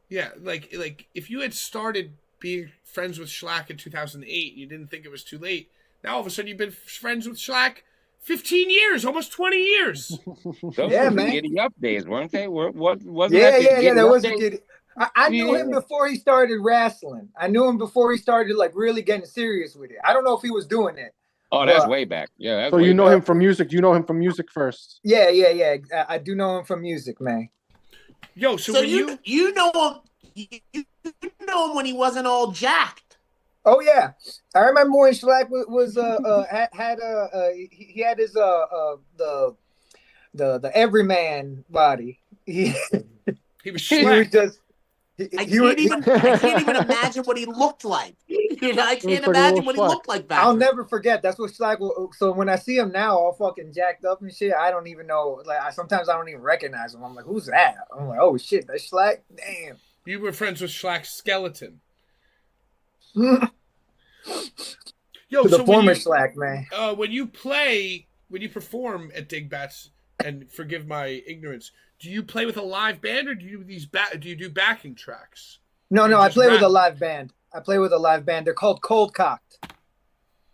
Yeah, like if you had started being friends with Schlack in 2008, you didn't think it was too late. Now all of a sudden you've been friends with Schlack 15 years, almost 20 years. Those yeah, were man. Giddy up days, weren't they? Wasn't that That was a Giddy. I knew him before he started wrestling. I knew him before he started like really getting serious with it. I don't know if he was doing it. Oh, that's way back. Yeah. So you know him from music. You know him from music first. Yeah. I do know him from music, man. Yo, so you know him when he wasn't all jacked. Oh yeah, I remember when Schlack was he had his the everyman body. He was Schlack. I can't even imagine what he looked like. I can't imagine what he looked like back. I'll never forget. That's what Schlack. So when I see him now, all fucking jacked up and shit, I don't even know. Like sometimes I don't even recognize him. I'm like, who's that? I'm like, oh shit, that's Schlack. Damn. You were friends with Schlack's skeleton. Yo, the former Schlack, man. When you perform at Digbats, and forgive my ignorance, do you play with a live band or do you do backing tracks? No, I play with a live band. They're called Cold Cocked.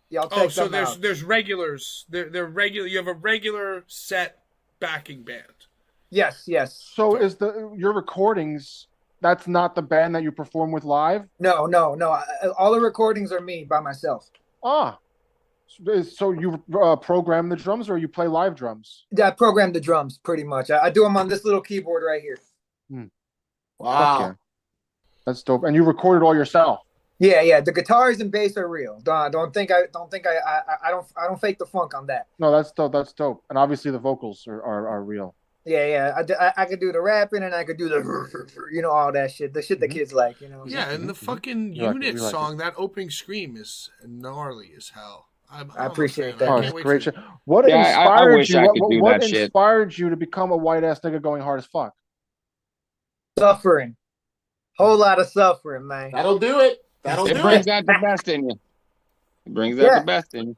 Yeah, so there's regulars. They're regular. You have a regular set backing band. Yes. So is your recordings? That's not the band that you perform with live? No. All the recordings are me by myself. Ah. So you program the drums or you play live drums? Yeah, I program the drums pretty much. I do them on this little keyboard right here. Wow. Okay. That's dope. And you record it all yourself? Yeah. The guitars and bass are real. Don't think I don't fake the funk on that. No, that's dope. And obviously the vocals are real. Yeah. I could do the rapping and I could do the, all that shit. The shit the kids like, Yeah, and the fucking unit song, that opening scream is gnarly as hell. I appreciate that. Oh, it's great shit. What inspired you? What inspired you to become a white ass nigga going hard as fuck? Suffering. Whole lot of suffering, man. That'll do it. It brings out the best in you. It brings out the best in you.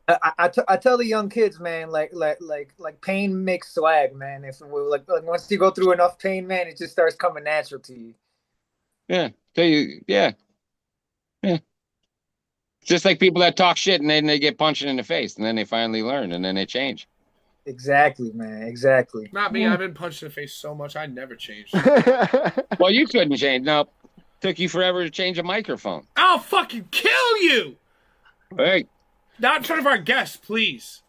I tell the young kids, man, like pain makes swag, man. If like once you go through enough pain, man, it just starts coming natural to you. Yeah. Yeah. Just like people that talk shit and then they get punched in the face and then they finally learn and then they change. Exactly, man. Exactly. Not me. I've been punched in the face so much I never changed. Well, you couldn't change. No. Took you forever to change a microphone. I'll fucking kill you. Hey. Not in front of our guests, please.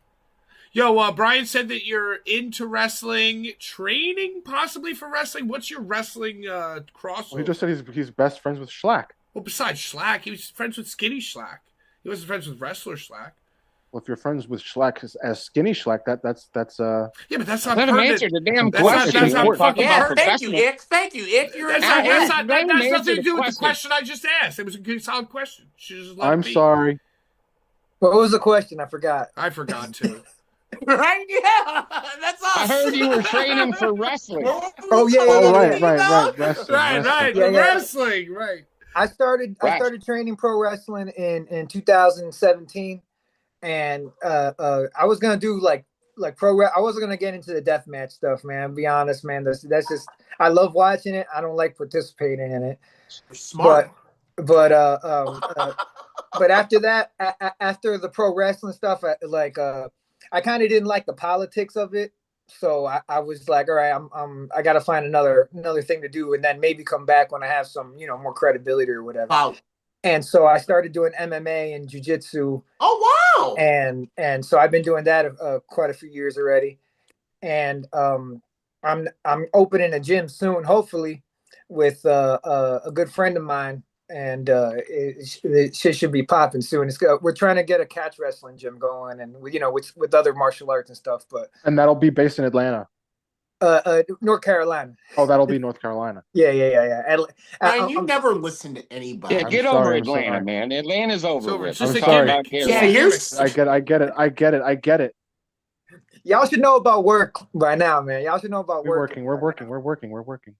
Yo, Brian said that you're into wrestling, training possibly for wrestling. What's your wrestling crossover? Well, he just said he's best friends with Schlack. Well, besides Schlack, he was friends with Skinny Schlack. He wasn't friends with Wrestler Schlack. Well, if you're friends with Schlack as Skinny Schlack, that's yeah, but that's not let him answer the damn question. That's not fucking thank you, Ick. Thank you, Ick. That's nothing to do with the question I just asked. It was a good, solid question. I'm sorry. What was the question? I forgot. I forgot too. Right? Yeah, that's us. I heard you were training for wrestling. Oh yeah. Right. Wrestling, right. I started training pro wrestling in 2017, and I was gonna do like pro. I wasn't gonna get into the deathmatch stuff, man. I'll be honest, man. That's just I love watching it. I don't like participating in it. You're smart. But after that, after the pro wrestling stuff, I kind of didn't like the politics of it. So I was like, all right, I gotta find another thing to do, and then maybe come back when I have some, more credibility or whatever. Wow. And so I started doing MMA and jiu-jitsu. Oh wow! And so I've been doing that quite a few years already, and I'm opening a gym soon, hopefully, with a good friend of mine and it shit should be popping soon. We're trying to get a catch wrestling gym going, and with other martial arts and stuff. But And that'll be based in Atlanta. North Carolina. Oh, that'll be North Carolina. Yeah. Ryan, you never listen to anybody. Yeah, I'm get sorry, over I'm Atlanta, sorry. man. Atlanta's over over. with. It's just I'm a sorry. gimmick. Yeah, here's I get it. Y'all should know about work by now, man. Y'all should know about We're work. working.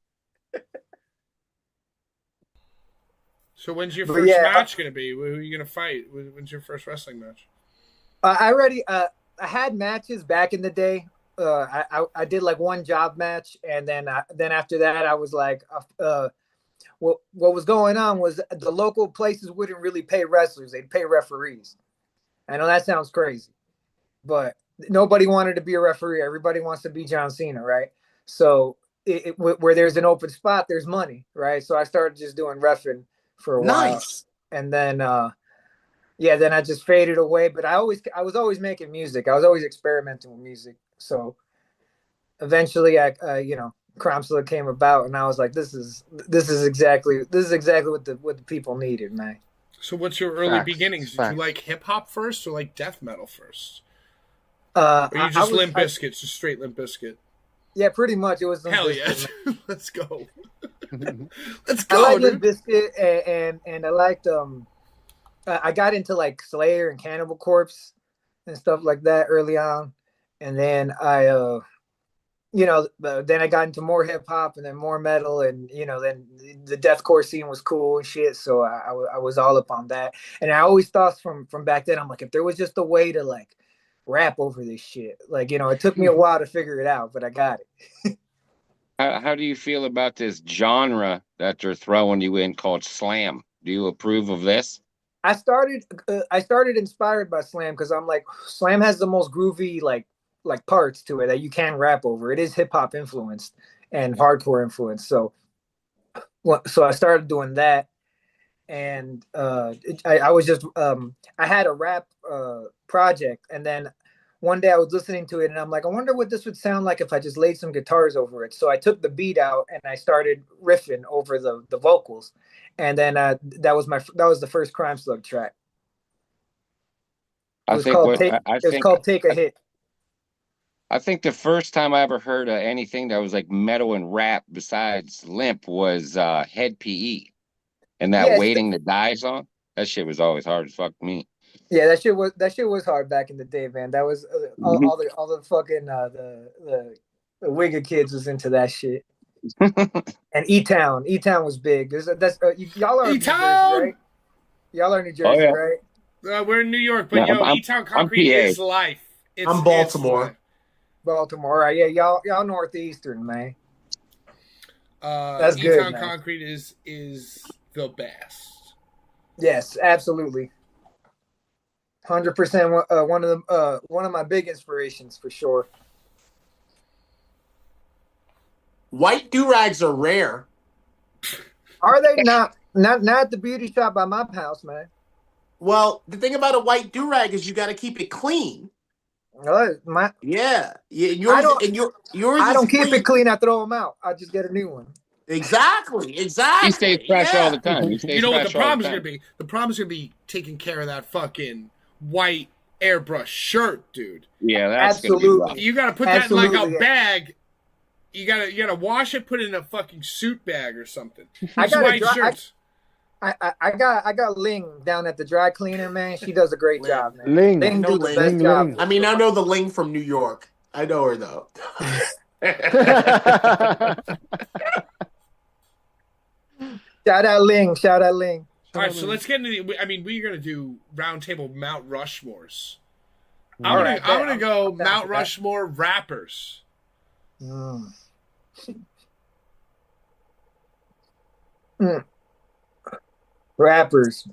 So when's your But first yeah, match going to be? Who are you going to fight? When's your first wrestling match? I already I had matches back in the day. I did like one job match, and then after that I was like, what was going on was the local places wouldn't really pay wrestlers; they'd pay referees. I know that sounds crazy, but nobody wanted to be a referee. Everybody wants to be John Cena, right? So where there's an open spot, there's money, right? So I started just doing reffing for a while, nice. and then then I just faded away. But I was always making music. I was always experimenting with music. So eventually, Crime Slug came about, and I was like, this is exactly what the people needed, man. So what's your early Facts, beginnings? Did facts. you like hip hop first or like death metal first? Or you just Limp Bizkit, just straight Limp Bizkit? Yeah, pretty much. It was Limp Hell Bizkit, yeah! Let's go. Let's I go, like dude. Limp Bizkit, and I liked I got into like Slayer and Cannibal Corpse and stuff like that early on, and then I then I got into more hip hop and then more metal, and then the deathcore scene was cool and shit. So I was all up on that, and I always thought from back then, I'm like, if there was just a way to like rap over this shit, like it took me a while to figure it out, but I got it. How do you feel about this genre that they're throwing you in called slam? Do you approve of this? I started inspired by slam because I'm like, slam has the most groovy like parts to it that you can rap over. It is hip hop influenced and hardcore influenced. So I started doing that, and I was just I had a rap project, and then one day I was listening to it, and I'm like, I wonder what this would sound like if I just laid some guitars over it. So I took the beat out and I started riffing over the vocals, and then that was the first Crime Slug track. It was called Take a Hit. I think the first time I ever heard anything that was like metal and rap besides Limp was Head PE, and that Waiting to Die song. That shit was always hard as fuck to me. Yeah, that shit was hard back in the day, man. That was all the fucking the Wigga kids was into that shit. And E-Town was big. Y'all are E-Town! New Jersey, right? Y'all are New Jersey, right? We're in New York, but E-Town Concrete is life. I'm Baltimore. Baltimore, right? Yeah, y'all northeastern, man. That's good. E-Town Concrete is the best. Yes, absolutely. 100%. One of my big inspirations for sure. White do-rags are rare. Are they not at the beauty shop by my house, man? Well, the thing about a white do-rag is you got to keep it clean. Yours I don't keep it clean. I throw them out. I just get a new one. Exactly. He stays fresh all the time. You know what the problem's going to be? The problem's going to be taking care of that fucking white airbrush shirt, dude. Yeah, that's absolutely. You got to put that in like a bag. You gotta wash it, put it in a fucking suit bag or something. I got Ling down at the dry cleaner, man. She does a great job, man. Ling do the best job. I mean, I know the Ling from New York. I know her though. Shout out Ling. All right, so let's get into we're gonna do roundtable Mount Rushmores. I'm gonna go Mount Rushmore rappers. Rappers.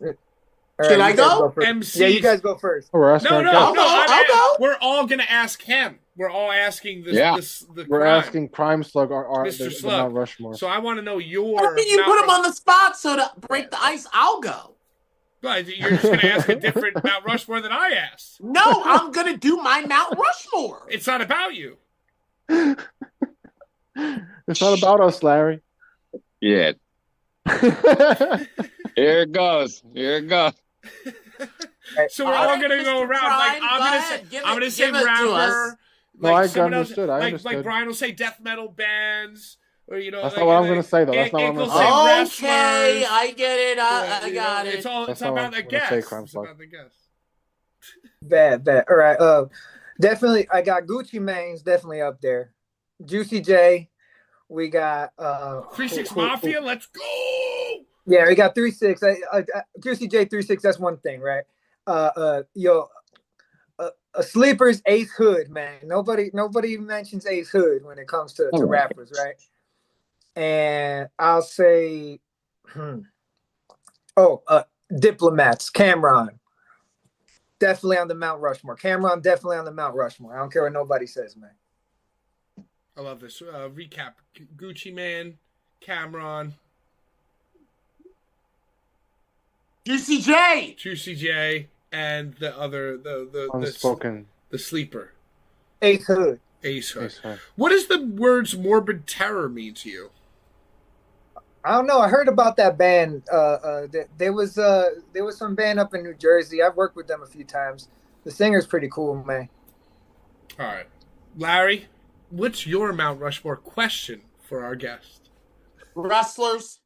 Should I go? MCs. Yeah, you guys go first. I'll go. We're all gonna ask him. We're all asking this. We're asking Crime Slug Mr. the Slug. Mount Rushmore. So I want to know your. Why don't you put him on the spot so to break the ice? I'll go. But you're just gonna ask a different Mount Rushmore than I asked. No, I'm gonna do my Mount Rushmore. It's not about you. It's not about us, Larry. Yeah. Here it goes. Here it goes. So we're all gonna go around. Like I'm gonna say rapper. No, I someone understood. I like understood. Brian will say death metal bands, or That's not what I'm gonna say though. That's not what I'm gonna say. Okay, I get it. I got it. It's about the guest. It's about the guest. Bad. All right. Definitely. I got Gucci Mane's definitely up there. Juicy J. We got 3-6 Mafia. Let's go. Yeah, we got 3-6. Juicy J 3-6. That's one thing, right? A sleeper's Ace Hood, man. Nobody mentions Ace Hood when it comes to rappers, right? And I'll say, Diplomats, Cameron. Definitely on the Mount Rushmore. Cameron definitely on the Mount Rushmore. I don't care what nobody says, man. I love this. Recap. Gucci Mane, Cameron. Juicy J. And the other, the unspoken, the sleeper. Ace Hood. What does the words morbid terror mean to you? I don't know. I heard about that band. There was some band up in New Jersey. I've worked with them a few times. The singer's pretty cool, man. All right, Larry, what's your Mount Rushmore question for our guest? Wrestlers.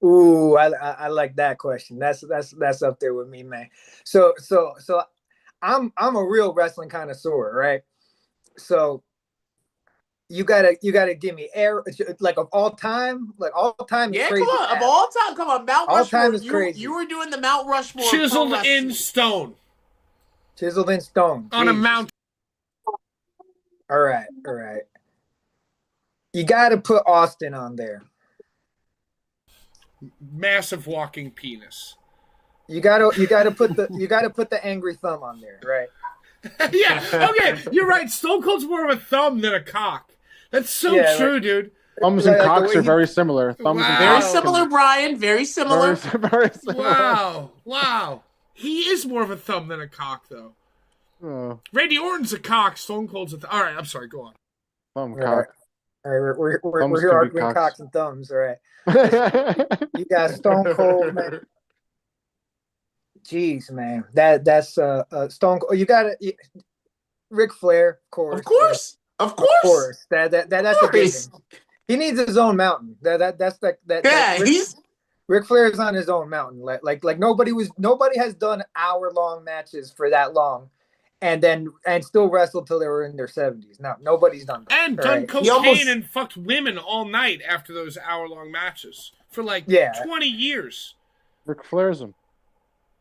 Ooh, I like that question. That's up there with me, man. So I'm a real wrestling connoisseur, right? So you gotta give me like of all time, Yeah, crazy. come on, of all time, come on, Mount all Rushmore. Time is crazy. You were doing the Mount Rushmore. Chiseled in stone. Chiseled in stone. On a mountain. All right. You gotta put Austin on there. Massive walking penis. You gotta put the angry thumb on there, right? Yeah, okay, you're right. Stone Cold's more of a thumb than a cock. That's so true, dude. Thumbs and cocks are very similar. Thumbs and very cocks similar, Brian. Very similar. Very similar. Wow. He is more of a thumb than a cock, though. Oh. Randy Orton's a cock. Stone Cold's a all right, I'm sorry. Go on. Thumb cock. All right, we're here arguing cocks and thumbs. All right. You got Stone Cold, man. Jeez, man. That's Stone Cold. You got it. Ric Flair, of course. Of course. That's a given. He needs his own mountain. That's that. Yeah, Ric Flair is on his own mountain. Like nobody has done hour-long matches for that long, and still wrestled till they were in their 70s. No, nobody's done that. And done cocaine and fucked women all night after those hour-long matches for 20 years. Ric Flair's him.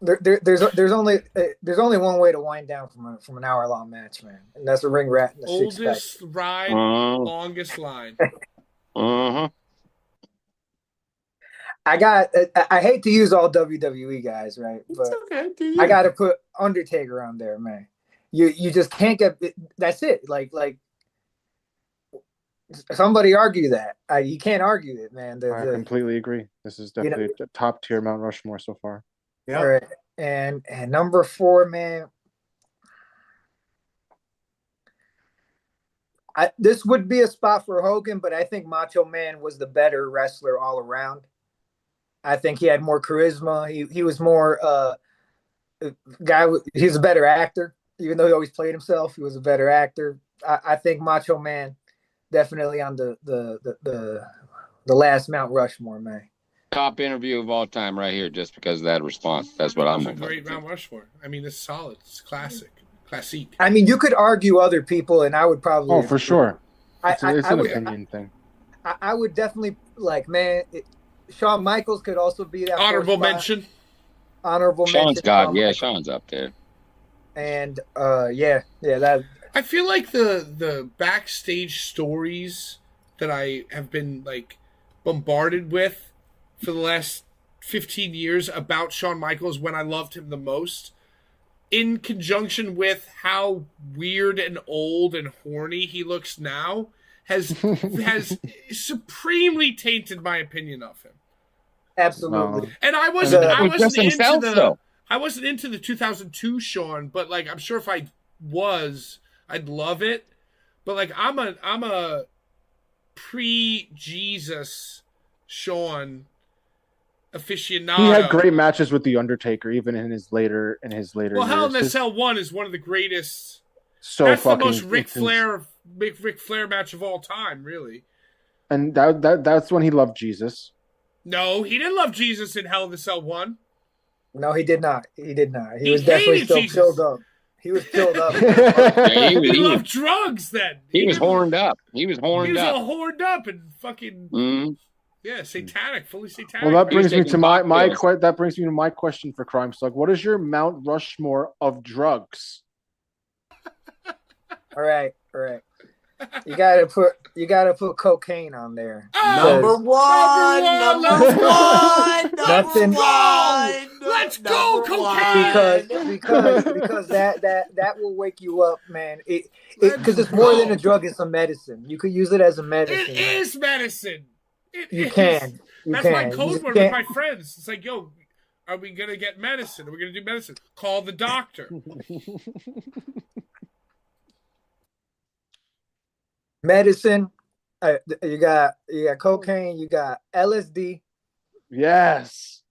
There's only one way to wind down from an hour-long match, man, and that's a ring rat and a oldest six-pack. ride, longest line. I hate to use all WWE guys, right? But okay, I got to put Undertaker on there, man. You just can't get. That's it. Like somebody argue that. You can't argue it, man. I completely agree. This is definitely a top tier Mount Rushmore so far. Yeah. All right. And number 4, man. This would be a spot for Hogan, but I think Macho Man was the better wrestler all around. I think he had more charisma. He was more he's a better actor. Even though he always played himself, he was a better actor. I think Macho Man definitely on the last Mount Rushmore, man. Top interview of all time right here, just because of that response. That's what I'm. That's a great Mount Rushmore. I mean, it's solid. It's classic. I mean, you could argue other people, and I would probably. Oh, for sure. It's an would, opinion thing. I would definitely Shawn Michaels could also be that honorable mention. Shawn's God, Shawn's up there. And that. I feel like the backstage stories that I have been bombarded with for the last 15 years about Shawn Michaels when I loved him the most, in conjunction with how weird and old and horny he looks now, has supremely tainted my opinion of him. Absolutely. And I wasn't into the 2002 Shawn, but I'm sure if I was, I'd love it. But I'm a pre-Jesus Shawn aficionado. He had great matches with the Undertaker, even in his later Well, Hell in a years. Cell 1 is one of the greatest. So that's fucking the most Ric Flair match of all time, really. And that's when he loved Jesus. No, he didn't love Jesus in Hell in a Cell 1. No, he did not. He did not. He He was definitely hated still filled up. He was filled up. Yeah, He loved drugs then. He was horned up. He was He was all horned up and fucking satanic, fully satanic. Well, that brings me to my pills. that brings me to my question for Crime Slug. What is your Mount Rushmore of drugs? All right. You gotta put cocaine on there. Number one. Let's go, cocaine. Because that will wake you up, man. Because it's more than a drug; it's a medicine. You could use it as a medicine. It is medicine. You can. That's my code word with my friends. It's like, yo, are we gonna get medicine? Are we gonna do medicine? Call the doctor. Medicine. You got cocaine. You got LSD. Yes.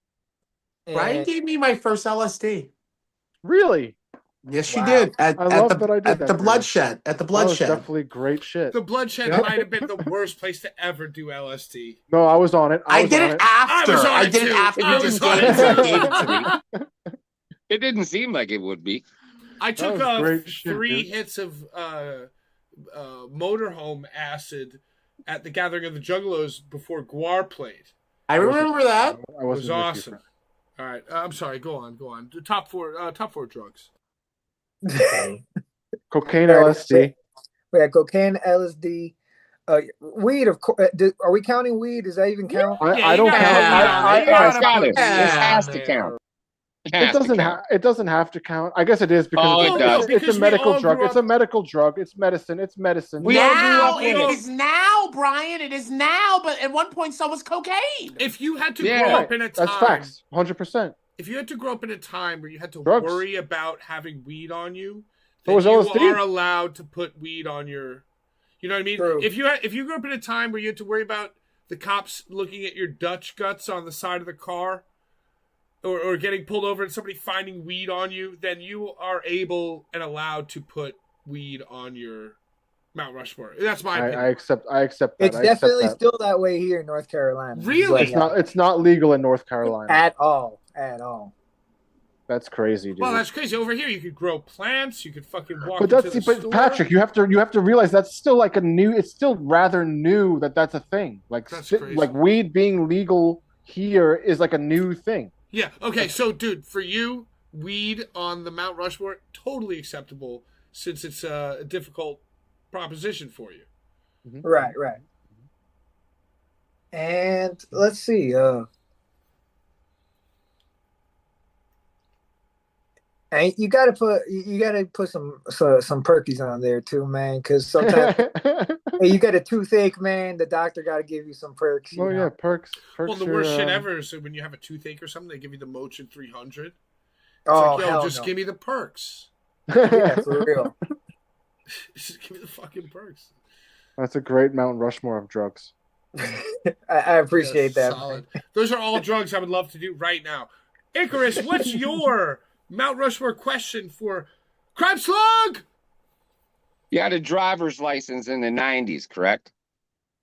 Brian gave me my first LSD. Really? Yes, she did. At the bloodshed. At the bloodshed. Definitely great shit. The bloodshed might have been the worst place to ever do LSD. No, I was on it. I did it after. I did it after. You just gave it to me. It didn't seem like it would be. I took three dude. hits of motorhome acid at the Gathering of the Juggalos before Guar played. I remember that. It was awesome. All right, I'm sorry. Go on. The top four drugs. Cocaine, LSD. We had cocaine, LSD, weed. Of course, are we counting weed? Does that even count? I don't count. It has to count. It doesn't have to count. I guess it is because it's a medical drug. It's a medical drug. It's medicine. It's medicine. It is now, Brian. It is now. But at one point, so was cocaine. If you had to grow up in a time, that's facts. 100%. If you had to grow up in a time where you had to worry about having weed on you, then you are allowed to put weed on your. You know what I mean? True. If you grew up in a time where you had to worry about the cops looking at your Dutch guts on the side of the car, or getting pulled over and somebody finding weed on you, then you are able and allowed to put weed on your Mount Rushmore. That's my opinion. I accept that. It's definitely still that way here in North Carolina. Really? It's not legal in North Carolina. At all. That's crazy, dude. Well, that's crazy. Over here, you could grow plants. You could fucking walk. But Patrick, you have to realize that's still like it's still rather new that's a thing. Like weed being legal here is like a new thing. Yeah. Okay. So, dude, for you, weed on the Mount Rushmore, totally acceptable since it's a difficult proposition for you. Mm-hmm. Right. And let's see. And you gotta put some perkies on there too, man. Because sometimes you got a toothache, man. The doctor got to give you some perks. Oh yeah, perks. Well, the worst shit ever is when you have a toothache or something, they give you the Motrin 300. Give me the perks. Yeah, for real. Just give me the fucking perks. That's a great Mount Rushmore of drugs. I appreciate that. Solid. Those are all drugs I would love to do right now. Icarus, what's your Mount Rushmore question for Crime Slug? You had a driver's license in the 90s, correct?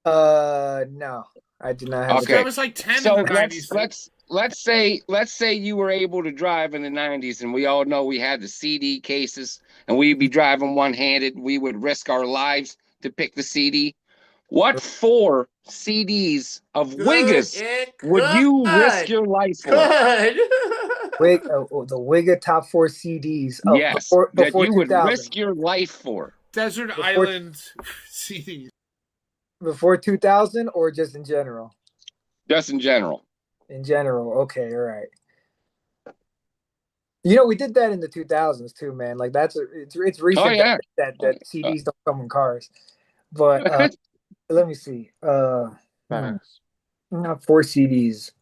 No, I did not have. Okay, that was like 10 so in the 90s. Let's say you were able to drive in the 90s, and we all know we had the CD cases, and we'd be driving one-handed. We would risk our lives to pick the CD. What 4 CDs of Wiggers would you risk your life for? The Wigga top 4 CDs. Yes, before that you would 2000. risk your life for. Desert Island CDs. Before 2000 or just in general? Just in general. In general, okay, all right. You know, we did that in the 2000s too, man. Like it's recent that CDs don't come in cars. But let me see. Not 4 CDs.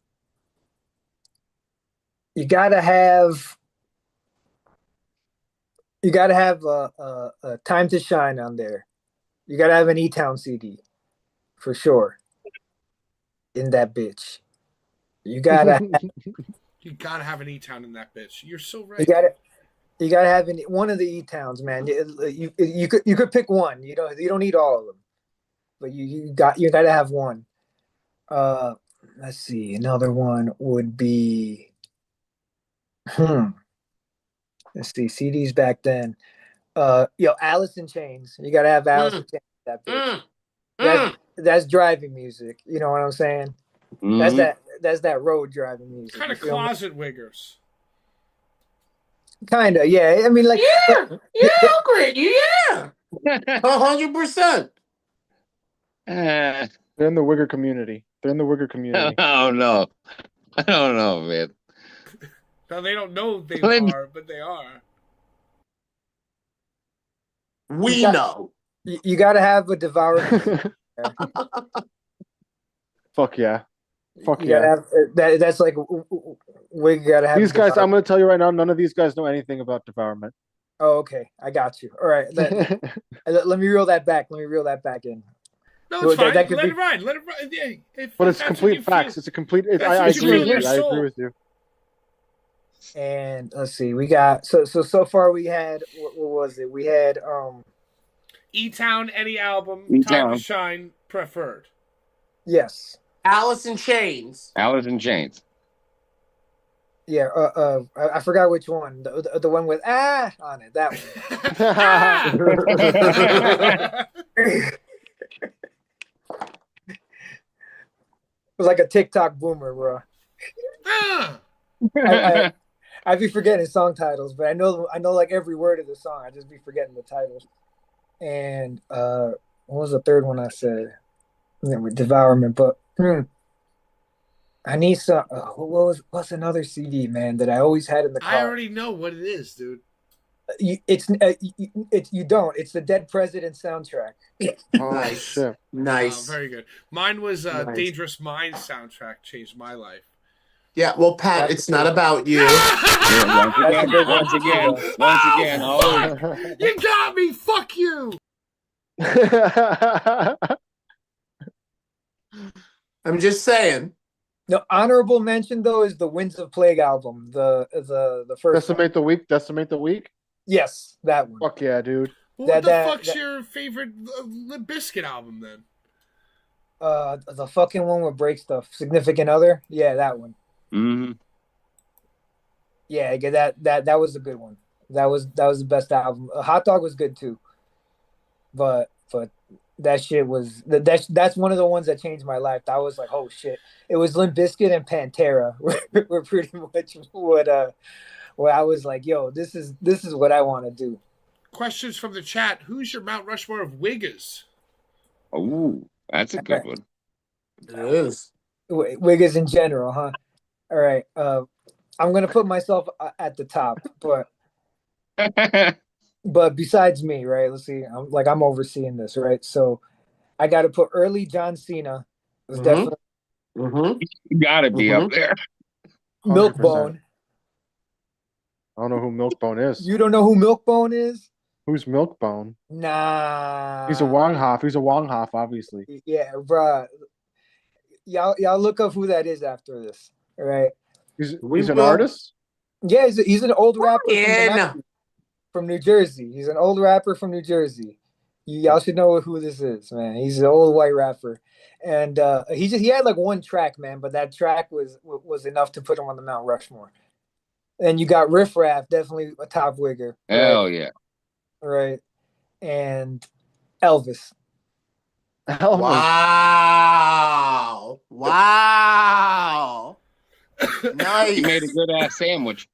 You gotta have a Time to Shine on there. You gotta have an E-Town CD for sure. In that bitch. You gotta You gotta have an E-Town in that bitch. You're so right. you gotta have one of the E-Towns, man. You could pick one. You don't need all of them, but you gotta have one. Let's see. Another one would be let's see, CDs back then. Alice in Chains. You gotta have Alice in Chains. That bitch. That's driving music. You know what I'm saying? That's that road driving music. Kind of closet wiggers. Kinda, yeah. I mean, like, great, yeah, 100%. They're in the Wigger community. I don't know. I don't know, man. No, they don't know they are, but they are. We know. You got to have a Devour. Fuck yeah. Fuck You yeah. gotta have, that's like we gotta have These guys, I'm going to tell you right now, none of these guys know anything about devourment. Oh, okay. I got you. All right. Let me reel that back. Let me reel that back in. No, it's fine. Let it ride. Let it ride. Yeah, but it's complete facts. It's a complete. I agree with you. I agree with you. And let's see. We got so far. We had what was it? We had E-Town, any album, E-Town. Time to Shine, preferred. Yes. Alice in Chains. Alice in Chains. Yeah. I forgot which one. The one with on it. That one. It was like a TikTok boomer, bro. I'd be forgetting song titles, but I know like every word of the song. I just be forgetting the titles. And what was the third one I said? Devourment, but I need some. What's another CD, man, that I always had in the car? I already know what it is, dude. It's you don't. It's the Dead President soundtrack. Oh, Nice. shit. Nice. Very good. Mine was Nice. Dangerous Minds soundtrack. Changed my life. Yeah, well, Pat, it's not about you. Once again. Oh, You got me. Fuck you. I'm just saying. No, honorable mention though is the Winds of Plague album, the first. Decimate the Week. Yes, that one. Fuck yeah, dude. Well, what the fuck's your favorite Limp Bizkit album then? The fucking one with Break Stuff, Significant Other. Yeah, that one. Mm-hmm. Yeah, that was a good one. That was the best album. Hot Dog was good too, but that shit was that's one of the ones that changed my life. I was like, oh shit! It was Limp Bizkit and Pantera were pretty much what I was like, yo, this is what I want to do. Questions from the chat. Who's your Mount Rushmore of Wiggers? Oh, that's a good one. It is. Wiggers in general, huh? All right. I'm gonna put myself at the top, but besides me, right? Let's see. I'm overseeing this, right? So I got to put early John Cena. It was definitely You gotta be up there. Milkbone. I don't know who Milkbone is. You don't know who Milkbone is? Who's Milkbone? Nah. He's a Wonghoff. He's a Wonghoff, obviously. Yeah, bruh. Y'all look up who that is after this, all right? He's an artist? Yeah, he's an old rapper from New Jersey. He's an old rapper from New Jersey. Y'all should know who this is, man. He's an old white rapper. And he had like one track, man, but that track was enough to put him on the Mount Rushmore. And you got Riff Raff, definitely a top wigger. Hell yeah. Right. And Elvis. Wow. Nice. He made a good ass sandwich.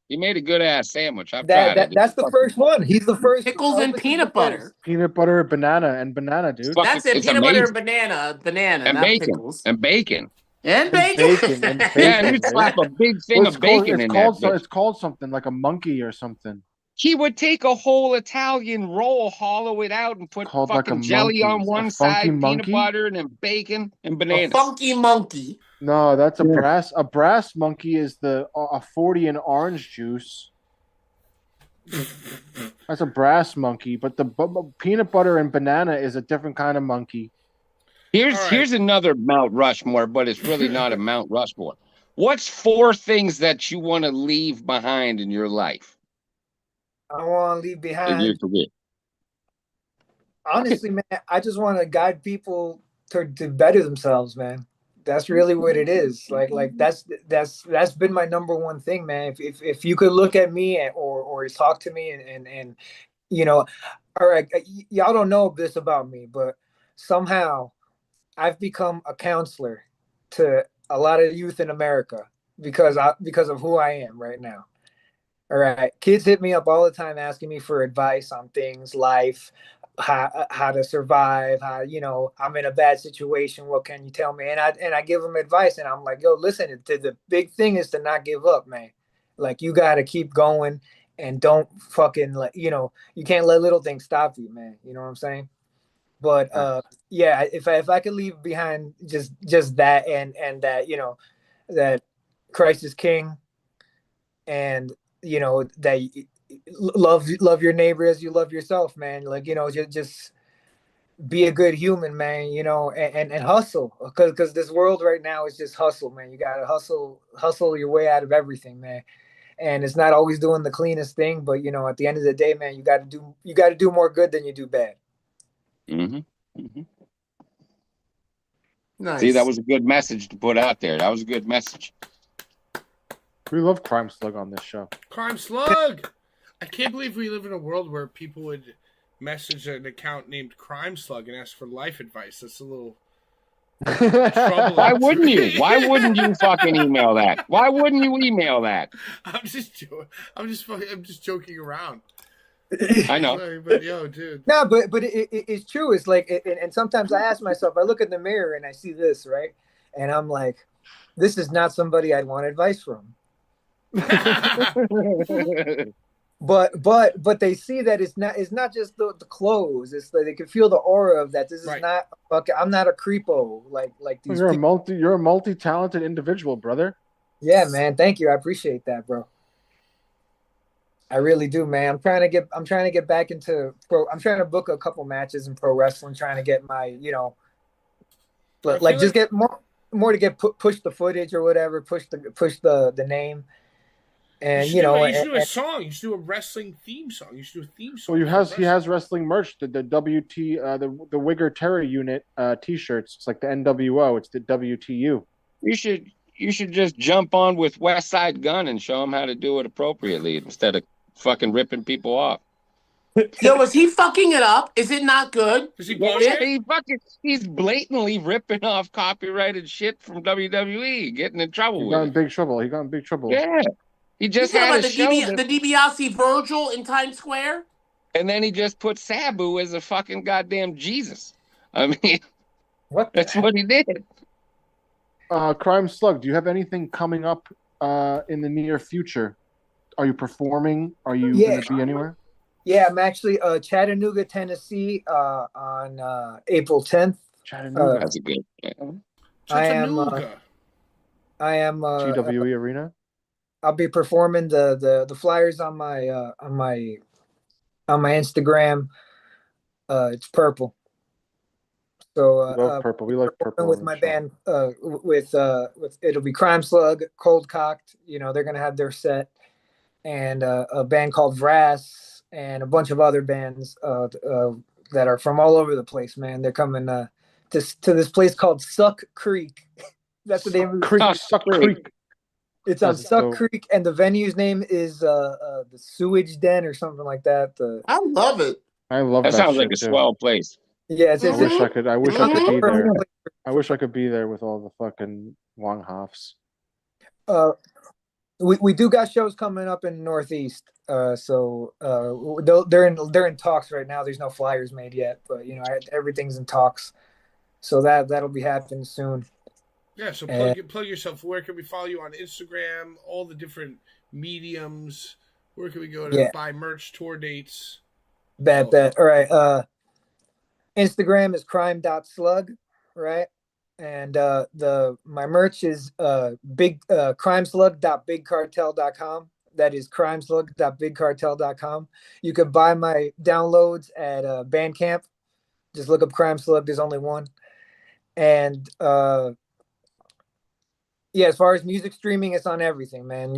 I've tried it. That's the first one. He's the first. Pickles and peanut butter. Peanut butter and banana, dude. That's it. It's Peanut butter and amazing. banana, And not bacon. pickles. And bacon. And bacon. Yeah, you slap a big thing of bacon in there. It's called something like a monkey or something. He would take a whole Italian roll, hollow it out, and put Called fucking like a jelly monkey. on one A side, funky peanut monkey? butter, and then bacon and A bananas. funky monkey. No, that's a brass. A brass monkey is a 40 in orange juice. That's a brass monkey, but the peanut butter and banana is a different kind of monkey. Here's another Mount Rushmore, but it's really not a Mount Rushmore. What's 4 things that you want to leave behind in your life? I want to leave If behind. you forget. Honestly, man, I just want to guide people to better themselves, man. That's really what it is. Like that's been my number one thing, man. If you could look at me or talk to me and you know, all right, y'all don't know this about me, but somehow I've become a counselor to a lot of youth in America because of who I am right now. All right, kids hit me up all the time asking me for advice on things, life, how to survive, how I'm in a bad situation. What can you tell me? And I give them advice, and I'm like, yo, listen, the big thing is to not give up, man. Like you got to keep going and don't fucking you can't let little things stop you, man. You know what I'm saying? But yeah, if I could leave behind just that and that that Christ is King, and that love your neighbor as you love yourself, man. Like just be a good human, man. And hustle, because this world right now is just hustle, man. You gotta hustle your way out of everything, man. And it's not always doing the cleanest thing, but at the end of the day, man, you gotta do more good than you do bad. Mm-hmm. Mm-hmm. Nice. See, that was a good message to put out there. That was a good message. We love Crime Slug on this show. Crime Slug! I can't believe we live in a world where people would message an account named Crime Slug and ask for life advice. That's a little troubling. Why wouldn't you? Why wouldn't you fucking email that? Why wouldn't you email that? I'm just joking around. I know. But yo, dude. No, but it's true. It's like, and sometimes I ask myself, I look in the mirror and I see this, right? And I'm like, this is not somebody I'd want advice from. but they see that it's not just the clothes. It's like they can feel the aura of that. This is not I'm not a creepo like these people. You're a multi-talented individual, brother. Yeah, man. Thank you. I appreciate that, bro. I really do, man. I'm trying to get back into pro. I'm trying to book a couple matches in pro wrestling, trying to get my, just get more to get push the footage or whatever, push the name. And you should do a song. You should do a wrestling theme song. You should do a theme song. Well, he has wrestling merch. The WT the Wigger Terror Unit T-shirts. It's like the NWO. It's the WTU. You should just jump on with West Side Gun and show them how to do it appropriately instead of fucking ripping people off. Yo, is he fucking it up? Is it not good? Is he bullshit? He's blatantly ripping off copyrighted shit from WWE, getting in trouble with it. He got in big trouble. Yeah. He just had a show. The DiBiase Virgil in Times Square? And then he just put Sabu as a fucking goddamn Jesus. I mean, that's what he did. Crime Slug, do you have anything coming up in the near future? Are you performing? Are you going to be anywhere? Yeah, I'm actually Chattanooga, Tennessee on April 10th. Chattanooga. That's a good. Chattanooga. I am GWE Arena. I'll be performing the flyers on my Instagram. It's purple. So we love purple. We like purple. With my band, with it'll be Crime Slug, Cold Cocked. They're gonna have their set, and a band called Vrass, and a bunch of other bands that are from all over the place. Man, they're coming to this place called Suck Creek. That's the name of the Creek. Suck Creek. It's on Suck Creek, and the venue's name is the Sewage Den or something like that. I love it. I love that. That sounds like a swell place. Yeah, I wish I could be there. I wish I could be there with all the fucking Wong Hoffs. We do got shows coming up in Northeast. So they're in talks right now. There's no flyers made yet, but everything's in talks. So that'll be happening soon. Yeah, so plug yourself. Where can we follow you on Instagram? All the different mediums. Where can we go to buy merch, tour dates? Bet. All right. Instagram is crime.slug, right? And my merch is crimeslug.bigcartel.com. That is crimeslug.bigcartel.com. You can buy my downloads at Bandcamp. Just look up Crime Slug. There's only one. And Yeah, as far as music streaming, it's on everything, man.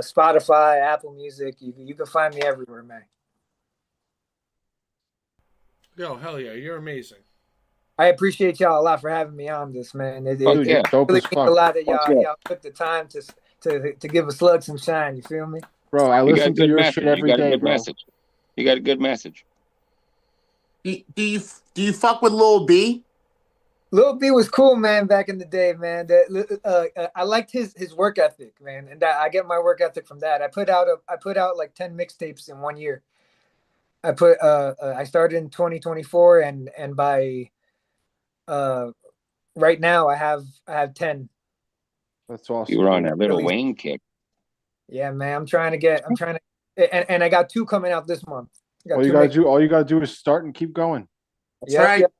Spotify, Apple Music, you can find me everywhere, man. Yo, hell yeah, you're amazing. I appreciate y'all a lot for having me on this, man. It Fuck yeah. Dope really as means a fuck. lot that Fuck y'all took the time to give a slug some shine. You feel me? Bro, I You got a listen to good your message. shit You every got a day, good bro. message. You got a good message. Do you fuck with Lil B? Lil B was cool, man, back in the day, man. I liked his work ethic, man, and I get my work ethic from that. I put out like 10 mixtapes in 1 year. I started in 2024, and by right now I have 10. That's awesome. You were on that little Really? Wayne kick. Yeah, man. I'm trying to, and I got 2 coming out this month. All you gotta do is start and keep going. That's right. Yep.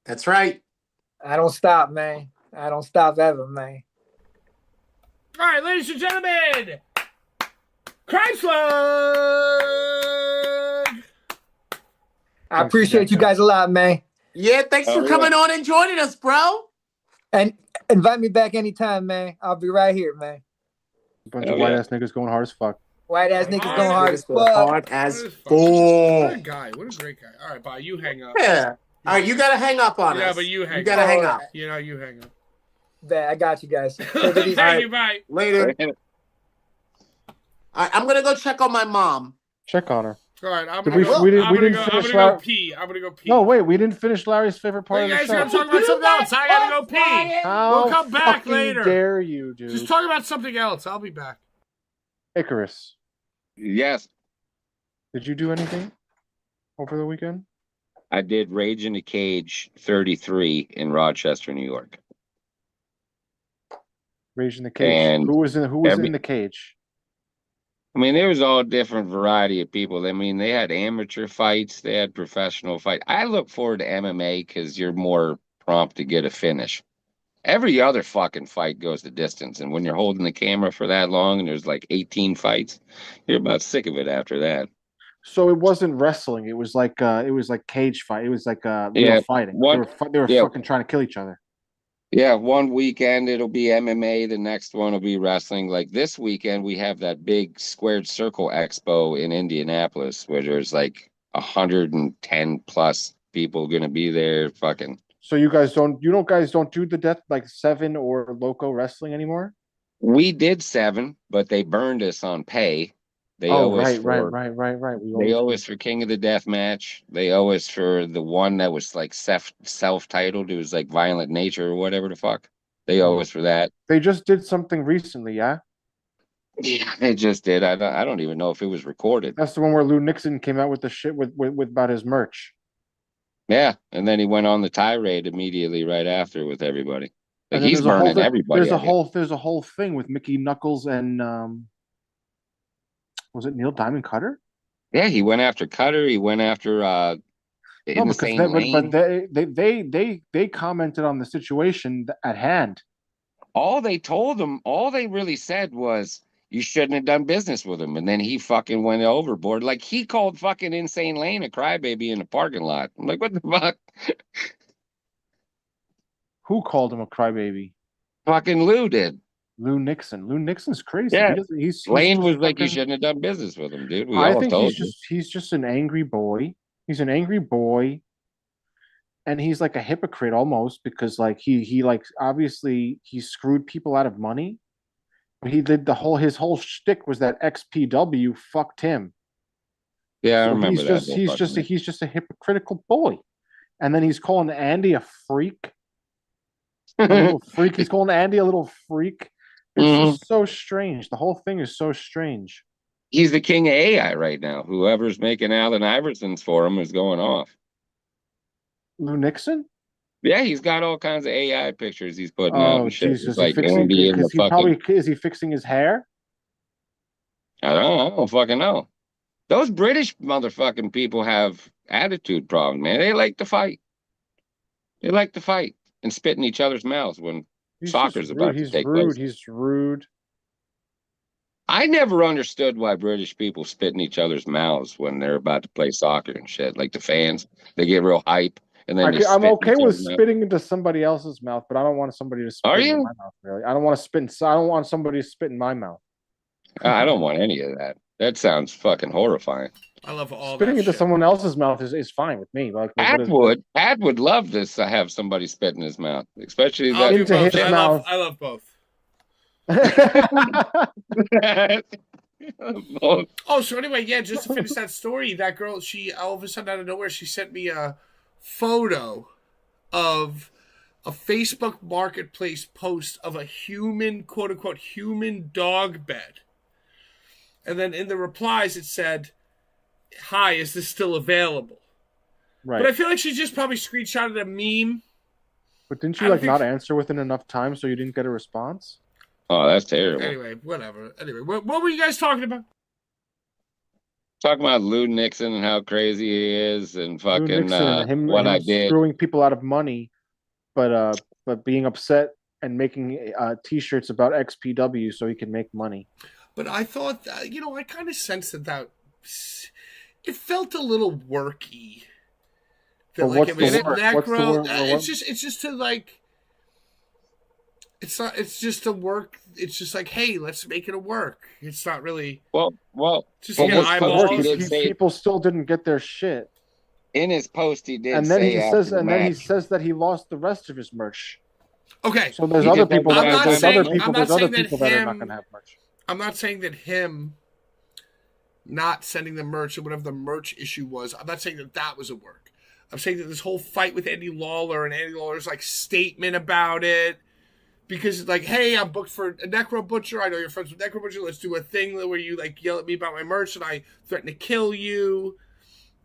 That's right. I don't stop, man. I don't stop ever, man. All right, ladies and gentlemen, Crime Slug. I appreciate you guys a lot, man. Yeah, thanks for coming on and joining us, bro. And invite me back anytime, man. I'll be right here, man. A bunch of white ass niggas going hard as fuck. White ass niggas going hard as fuck. Hard as fuck. What a guy. What a great guy. All right, bye. You hang up. Yeah. All right, you gotta hang up on us. Yeah, but you hang up. You gotta hang up. You know, you hang up. Bet, I got you guys. Thank you, bye. Later. I'm gonna go check on my mom. Check on her. All right, I'm We didn't finish. gonna go pee. I'm gonna go pee. No, wait, we didn't finish Larry's favorite part of You the guys show. gotta talk about something else. I gotta go pee. How We'll come back fucking later. dare you, dude? Just talk about something else. I'll be back. Icarus, Yes, did you do anything over the weekend? I did Rage in the Cage 33 in Rochester, New York. Rage in the Cage. And who was in the cage? I mean, there was all different variety of people. I mean, they had amateur fights, they had professional fight. I look forward to MMA because you're more prompt to get a finish. Every other fucking fight goes the distance, and when you're holding the camera for that long and there's like 18 fights, you're about sick of it after that. So it wasn't wrestling. It was like cage fight. It was like real fighting. They were fucking trying to kill each other. Yeah, one weekend it'll be MMA, the next one will be wrestling. Like this weekend, we have that big Squared Circle Expo in Indianapolis where there's like 110 plus people gonna be there. Fucking. So you guys don't do the death like 7 or Loco wrestling anymore? We did 7, but they burned us on pay. They owe us right. They owe us for King of the Death match. They owe us for the one that was like self-titled. It was like Violent Nature or whatever the fuck. They owe us for that. They just did something recently, yeah? Yeah, they just did. I don't even know if it was recorded. That's the one where Lou Nixon came out with the shit with about his merch. Yeah, and then he went on the tirade immediately right after with everybody. Like he's there's burning everybody. There's a whole thing with Mickey Knuckles and was it Neil Diamond Cutter? Yeah, he went after Cutter. He went after Insane Lane. But they commented on the situation at hand. All they really said was you shouldn't have done business with him. And then he fucking went overboard. Like he called fucking Insane Lane a crybaby in the parking lot. I'm like, what the fuck? Who called him a crybaby? Fucking Lou did. Lou Nixon. Lou Nixon's crazy. Yeah. Lane was like, fucking... you shouldn't have done business with him, dude. I think he's just an angry boy. He's an angry boy. And he's like a hypocrite almost because like he like obviously he screwed people out of money. But he did his whole shtick was that XPW fucked him. Yeah, I remember that. He's just a hypocritical boy. And then he's calling Andy a freak. A little freak. He's calling Andy a little freak. It's just so strange. The whole thing is so strange. He's the king of AI right now. Whoever's making Allen Iversons for him is going off. Lou Nixon? Yeah, he's got all kinds of AI pictures he's putting out and shit. Jesus. Like Andy in the fucking... Is he fixing his hair? I don't fucking know. Those British motherfucking people have attitude problems, man. They like to fight. They like to fight and spit in each other's mouths when soccer's about to take place. He's rude. I never understood why British people spit in each other's mouths when they're about to play soccer and shit. Like the fans, they get real hype and then I'm okay with spitting into somebody else's mouth, but I don't want somebody to spit in my mouth. Really, I don't want to spit. I don't want somebody to spit in my mouth. I don't want any of that. That sounds fucking horrifying. I love all spitting that into shit. someone else's mouth is fine with me. Like Pat would love this to have somebody spit in his mouth, especially that into his mouth. I love both. Oh, so anyway, yeah, just to finish that story, that girl, she all of a sudden out of nowhere, she sent me a photo of a Facebook Marketplace post of a human, quote unquote, human dog bed. And then in the replies, it said, "Hi, is this still available?" Right. But I feel like she just probably screenshotted a meme. But didn't you not answer within enough time so you didn't get a response? Oh, that's terrible. Anyway, whatever. Anyway, what were you guys talking about? Talking about Lou Nixon and how crazy he is and fucking him I did. Screwing people out of money, but being upset and making T-shirts about XPW so he can make money. But I thought, I kind of sensed that it felt a little worky. That like it was necro. It's just to like. It's not. It's just to work. It's just like, hey, let's make it a work. It's not really. Well. Just to get eyeballs. People still didn't get their shit. In his post, he did. And then he says, that he lost the rest of his merch. Okay. So there's other people. There's other people that are not going to have merch. I'm not saying that him not sending the merch or whatever the merch issue was. I'm not saying that was a work. I'm saying that this whole fight with Andy Lawler and Andy Lawler's like statement about it. Because it's like, hey, I'm booked for a Necro Butcher. I know you're friends with Necro Butcher. Let's do a thing where you like yell at me about my merch and I threaten to kill you.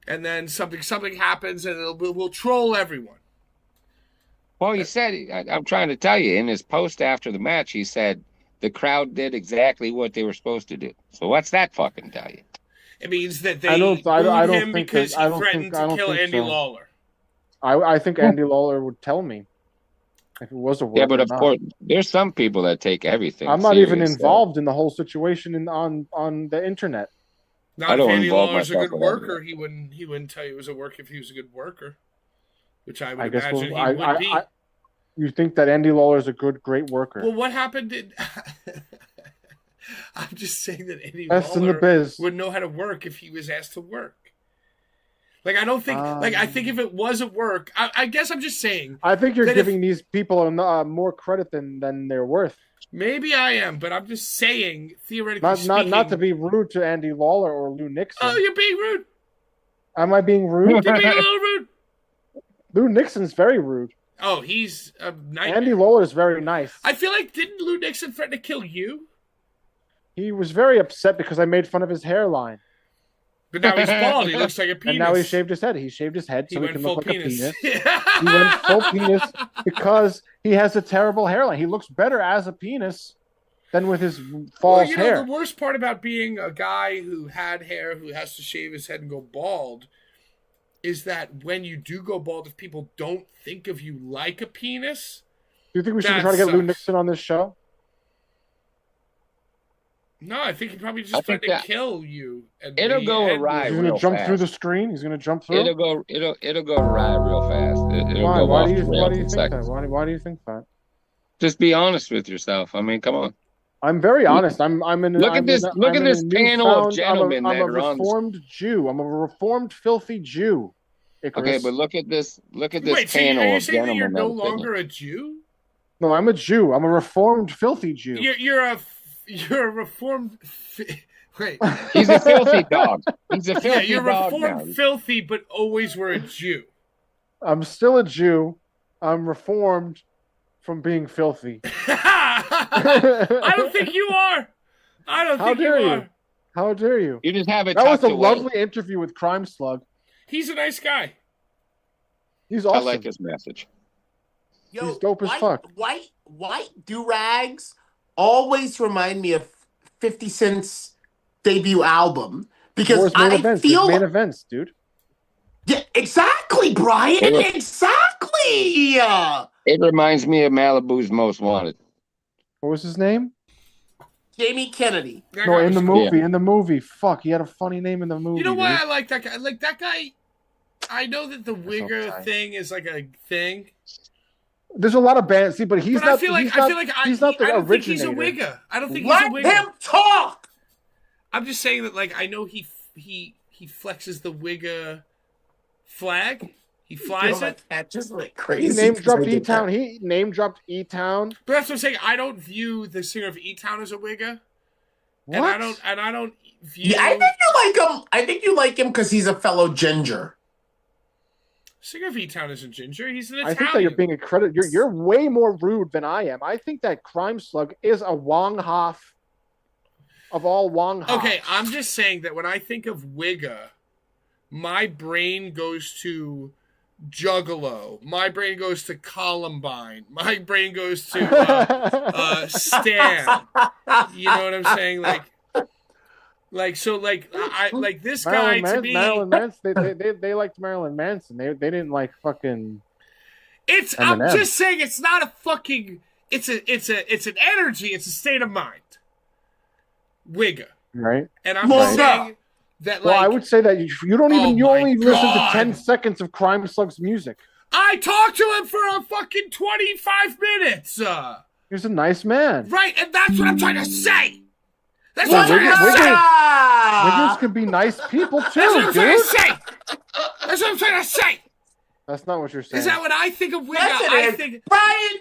And then something happens and we'll troll everyone. Well, he said, I'm trying to tell you, in his post after the match, he said the crowd did exactly what they were supposed to do. So what's that fucking tell you? It means that they booed him because he threatened to kill Andy Lawler. I think Andy Lawler would tell me. If it was a work. Yeah, but of course, there's some people that take everything. I'm not even involved in the whole situation on the internet. Not if Andy Lawler's a good worker, he wouldn't tell you it was a work if he was a good worker, which I would imagine he would be. You think that Andy Lawler's a great worker? Well, what happened? I'm just saying that Andy Lawler would know how to work if he was asked to work. Like, I don't think, I think if it was a work, I guess I'm just saying. I think you're giving these people more credit than they're worth. Maybe I am, but I'm just saying, theoretically speaking. Not to be rude to Andy Lawler or Lou Nixon. Oh, you're being rude. Am I being rude? You're being a little rude. Lou Nixon's very rude. Oh, he's a nightmare. Andy Lawler's very nice. I feel like, didn't Lou Nixon threaten to kill you? He was very upset because I made fun of his hairline. But now he's bald. He looks like a penis. And now he shaved his head. He shaved his head so he can look like penis. a penis. He went full penis because he has a terrible hairline. He looks better as a penis than with his false hair. The worst part about being a guy who had hair, who has to shave his head and go bald, is that when you do go bald, if people don't think of you like a penis... Do you think we should try to get Lou Nixon on this show? No, I think he probably just tried to kill you. It'll go awry. He's going to jump through the screen. He's going to jump through. It'll go awry real fast. Why do you think that? Why do you think that? Just be honest with yourself. I mean, come on. I'm very honest. Look at this panel of gentlemen that are on. I'm a reformed Jew. I'm a reformed, filthy Jew. Icarus. Okay, but look at this panel of gentlemen. So are you saying that you're no longer a Jew? No, I'm a Jew. I'm a reformed, filthy Jew. You're a reformed. Wait. He's a filthy dog. He's a filthy dog. You're reformed, filthy, but always were a Jew. I'm still a Jew. I'm reformed from being filthy. I don't think you are. I don't think you are. How dare you? You just have it. That was a lovely interview with Crime Slug. He's a nice guy. He's awesome. I like his message. Yo, he's dope as fuck. White do-rags always remind me of 50 Cent's debut album because I feel main events, dude. Yeah, exactly, Brian. Exactly. It reminds me of Malibu's Most Wanted. What was his name? Jamie Kennedy. No, in the movie. Yeah. In the movie. Fuck, he had a funny name in the movie. You know why I like that guy? Like that guy. I know that the Wigger thing is like a thing. There's a lot of bands, see, but he's But not. I feel like he's not the I don't think he's a originator. Wigger. I don't think he's a Let Wigger. him talk. I'm just saying that, like, I know he flexes the Wigger flag. He flies it. That just like He crazy. name dropped E-Town. He name dropped E-Town. But that's what I'm saying. I don't view the singer of E-Town as a Wigger. What? And I don't view. Yeah, I think you like him. I think you like him because he's a fellow ginger. Singer of E-Town isn't ginger. He's an Italian. I think that you're being accredited. You're way more rude than I am. I think that Crime Slug is a Wong Hoff of all Wong Hoffs. Okay, I'm just saying that when I think of Wigger, my brain goes to Juggalo. My brain goes to Columbine. My brain goes to Stan. You know what I'm saying? I like this guy to me. Marilyn Manson. They liked Marilyn Manson. They didn't like fucking. I'm just saying it's not a fucking. It's an energy. It's a state of mind. Wigger. Right. And I'm just saying that. Like, well, I would say that you don't even. You only listen to God. 10 seconds of Crime Slug's music. I talked to him for a fucking 25 minutes. He's a nice man. Right, and that's what I'm trying to say. That's Well, what I'm trying to say. Wiggers can be nice people too, That's what I'm trying dude. to say. That's what I'm trying to say. That's not what you're saying. Is that when I think of Wigger? Yes, it I is. think. Brian.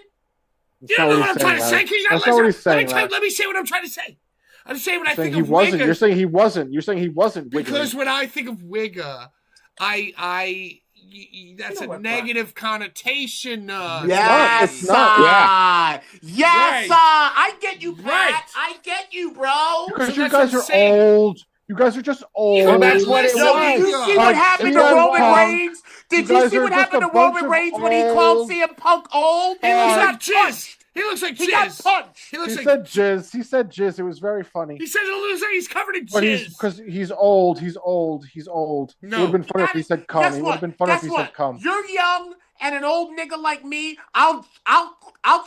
You don't know what I'm trying to say? Can you not That's not what he's listen? saying. Let me say what I'm trying to say. I'm saying when I think he of wasn't. Wigger. You're saying he wasn't. You're saying he wasn't. Because when I think of Wigger, that's a negative connotation. Yes, it's not. Yeah. Yes, Right. I get you, Pat. Right. I get you, bro. Because So you that's guys what I'm are saying. old. You guys are just old. Well, that's what it Yo, was. did you see what Like, happened to CM Roman Punk. Reigns? Did You you guys see are what just happened a to Roman bunch of Reigns when he called old- CM Punk old? He looks got like jizz. He looks like He got jizz. punched. He looks He like. said jizz. He said jizz. It was very funny. He said it looks like he's covered in But jizz. because he's old. He's old. He's old. No. It would have been funny if he said cum. Guess It would what? have been funny if Guess he what? said cum. You're young and an old nigga like me. I'll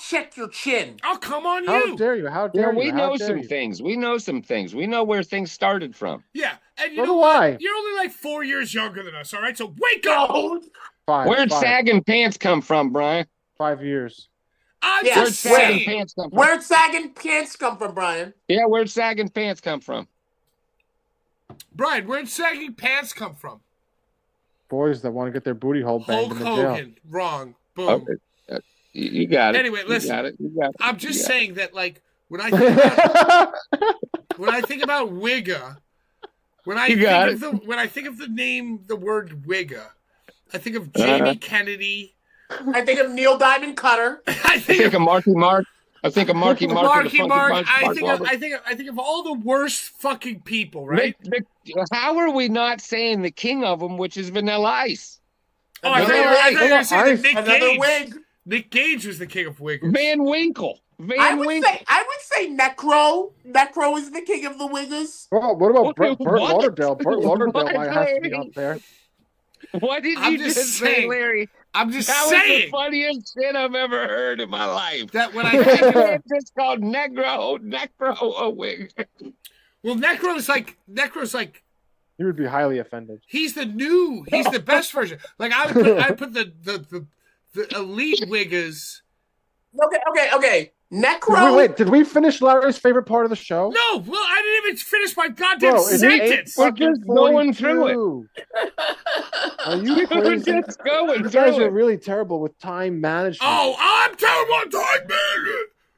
check your chin. Oh, come on, How you. dare you? How Yeah, dare you? we How know dare some you? things. We know some things. We know where things started from. Yeah, and you So know do what? I. You're only like 4 years younger than us, all right? So wake up. No. Where'd Five sagging pants come from, Brian? years. I'm Yeah, just Where'd sagging saying. pants come from? Where'd sagging pants come from, Brian? Yeah, where'd sagging pants come from? Brian, where'd sagging pants come from? Boys that want to get their booty hole banged Hulk in the jail. Hogan. Wrong. Boom. Okay. You got it. Anyway, listen. You got it. You got it. I'm just You got saying that, like, when I think about Wigger, when I You got think of the name, the word Wigger, I think of Jamie Kennedy. I think of Neil Diamond Cutter. I it. I think of Marky Mark. I think of Marky Mark. and the Marky Funky Mark. Bunch, I think of all the worst fucking people, right? How are we not saying the king of them, which is Vanilla Ice? Oh, I thought you were gonna say that Nick Another Gage. wig. Nick Gage was the king of Wiggers. Van Winkle. I would say Necro. Necro is the king of the Wiggers. Well, what about Burt What? Lauderdale? Burt Lauderdale What, might have to be Larry? up there. What did I'm you just just say, saying. Larry? I'm just That was the saying funniest shit I've ever heard in my life. that when I think of It's just called Negro a wig. well, Necro's like He would be highly offended. he's the best version. Like I put the elite Wiggers. Okay. Necro. Wait, did we finish Larry's favorite part of the show? No, well, I didn't even finish my goddamn Bro, it's sentence. We're just going through it. Are you We're crazy? just going You guys through are it. really terrible with time management. Oh, I'm terrible at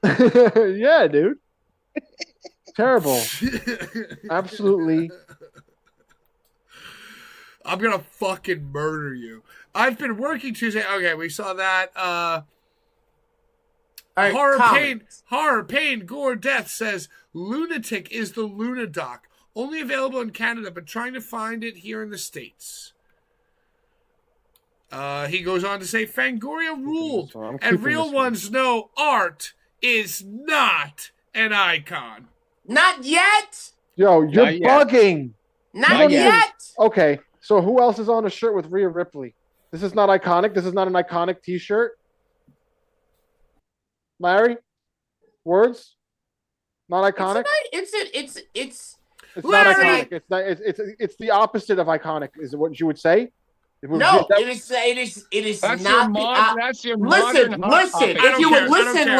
time management. Yeah, dude. Terrible. Absolutely. I'm gonna fucking murder you. I've been working Tuesday. Okay, we saw that. All right, Horror, pain, gore, death says Lunatic is the Lunadoc. Only available in Canada, but trying to find it here in the States. He goes on to say Fangoria ruled, So I'm and keeping real this ones know art is not an icon. Not yet. Yo, you're Not yet. bugging. Not yet. Okay, so who else is on a shirt with Rhea Ripley? This is not iconic. This is not an iconic T-shirt. Larry, words, not iconic. It's It's not Larry! iconic. It's not. It's the opposite of iconic. Is what you would say? No, it is That's not that's your listen, modern hot topic. if you would listen,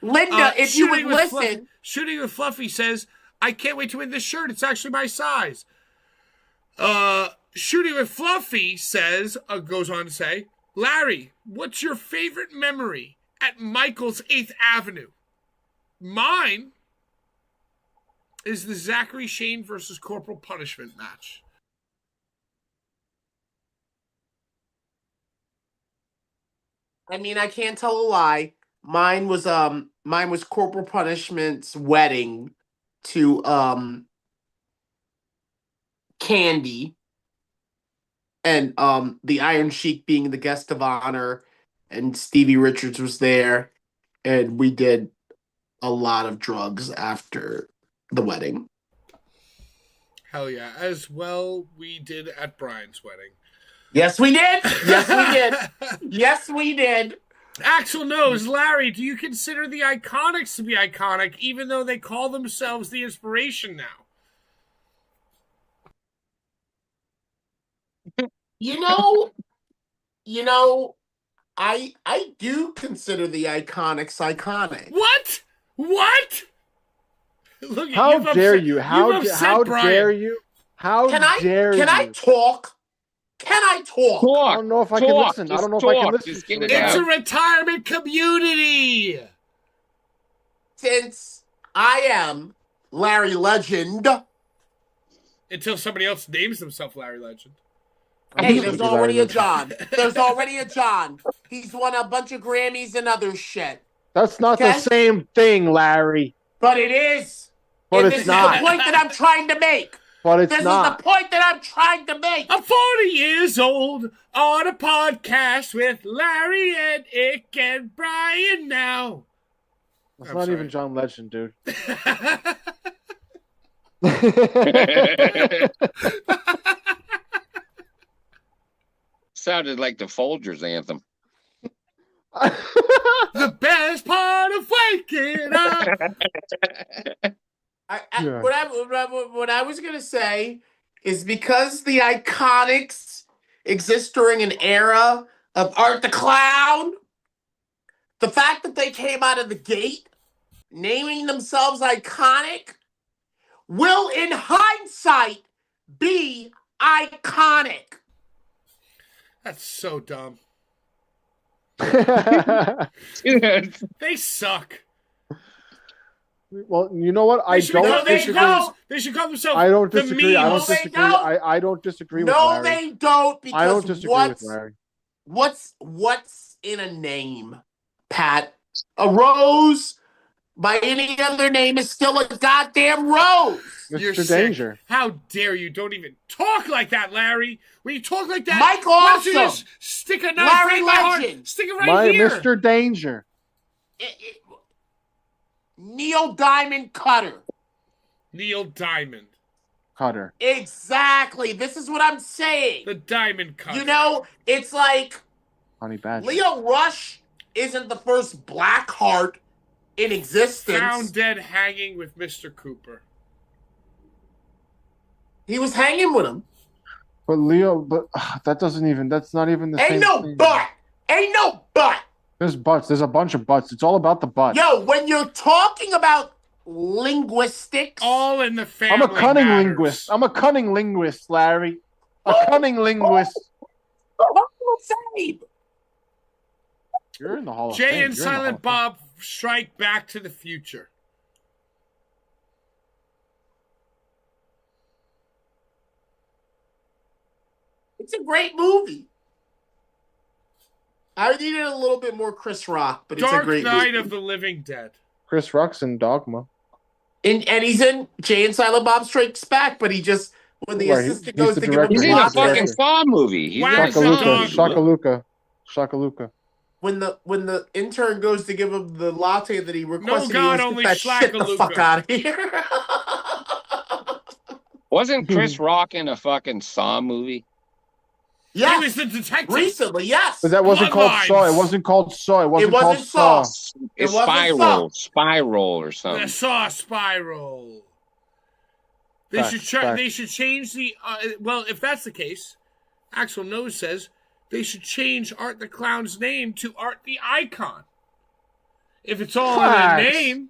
Linda, if you would listen. Shooting with Fluffy says, I can't wait to win this shirt. It's actually my size. Shooting with Fluffy says, goes on to say, Larry, what's your favorite memory at Michael's 8th Avenue? Mine is the Zachary Shane versus Corporal Punishment match. I mean, I can't tell a lie. Mine was Corporal Punishment's wedding to Candy, and the Iron Sheik being the guest of honor, and Stevie Richards was there, and we did a lot of drugs after the wedding. Hell yeah. As well we did at Brian's wedding. Yes, we did. Yes, we did. Yes, we did. Axel knows, Larry, do you consider the Iconics to be iconic, even though they call themselves the Inspiration now? You know, I do consider the Iconics iconic. What? What? Look, how dare you? How dare you? How dare you? Can I talk? Can I talk? I don't know if I can listen. I don't know if I can listen. It's a retirement community. Since I am Larry Legend. Until somebody else names themselves Larry Legend. Hey, there's already a John. There's already a John. He's won a bunch of Grammys and other shit. That's not the same thing, Larry. But it is. But and it's not. This is the point that I'm trying to make. But it's this not. This is the point that I'm trying to make. I'm 40 years old on a podcast with Larry and Ick and Brian now. That's not even John Legend, dude. Sounded like the Folgers anthem. The best part of waking up. What I was going to say is because the Iconics exist during an era of Art the Clown, the fact that they came out of the gate naming themselves Iconic will, in hindsight, be iconic. That's so dumb. They suck. Well, you know what? I don't disagree. They should call themselves. I don't disagree. I don't disagree. I don't disagree with Larry. No, they don't. Because I don't disagree with Larry. What's in a name, Pat? A rose by any other name is still a goddamn rose. Mr. Danger. How dare you? Don't even talk like that, Larry. When you talk like that, Mike why don't you Awesome. just stick a knife Larry right in my heart? Legend. Stick it right here. Mr. Danger. Neil Diamond Cutter. Neil Diamond Cutter. Exactly. This is what I'm saying. The Diamond Cutter. You know, it's like Honey Badger. Leo Rush isn't the first black heart in existence. Found dead hanging with Mr. Cooper. He was hanging with him. But Leo, that's not even the same Ain't no thing. but. Ain't no but. There's butts. There's a bunch of butts. It's all about the butt. Yo, when you're talking about linguistics. All in the family. I'm a cunning matters. linguist. I'm a cunning linguist, Larry. A cunning linguist. You're in the Hall of Fame. Jay and Silent Bob strike Back to the Future. It's a great movie. I needed a little bit more Chris Rock, but it's a great Dark Knight movie. of the Living Dead. Chris Rock's in Dogma. And he's in Jay and Silent Bob Strikes Back, but he just, when the assistant goes to give him He's the in a latte, fucking Saw movie. He's in a Saw movie. Shakaluka. when the intern goes to give him the latte that he requested, No, God, he goes, only "Get that shit the Shlakaluka." fuck out of here." Wasn't Chris Rock in a fucking Saw movie? Yes. He was the detective. Recently, yes. But that wasn't called Bloodlines. Saw. It wasn't called Saw. It wasn't It wasn't called Saw. It's wasn't Saw. Spiral or something. The Saw Spiral. They Facts. should change the. Well, if that's the case, Axel Nose says they should change Art the Clown's name to Art the Icon. If it's all in a name.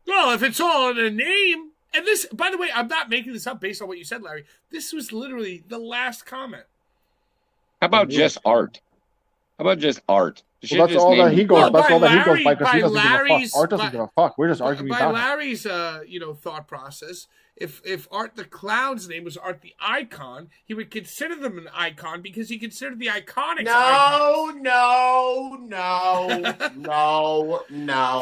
Well, if it's all in a name. And this, by the way, I'm not making this up based on what you said, Larry. This was literally the last comment. How about just Art? How about just Art? Well, that's all that he goes. That's all that he goes by because he doesn't give a fuck. Art doesn't give a fuck. We're just arguing by about Larry's, thought process. If Art the Clown's name was Art the Icon, he would consider them an icon because he considered the Iconics. No.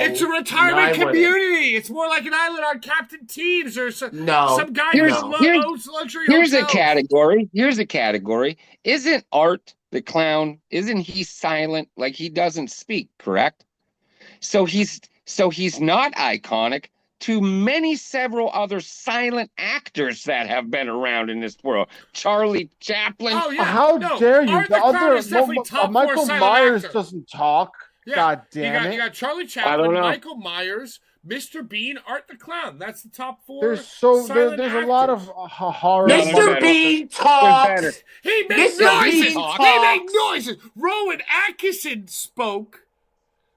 It's a retirement community. It's more like an island on Captain Teeves or some guy who owns luxury Here's hotels. Here's a category. Isn't Art the Clown? Isn't he silent? Like he doesn't speak, correct? So he's not iconic to several other silent actors that have been around in this world. Charlie Chaplin. Oh, yeah. How dare you? Art The Clown is definitely top Michael four Myers actor. doesn't talk. Yeah. God damn it. You got Charlie Chaplin, Michael Myers, Mr. Bean, Art the Clown. That's the top four. There's a lot of horror. Mr. Bean talks. He made noises. Rowan Atkinson spoke,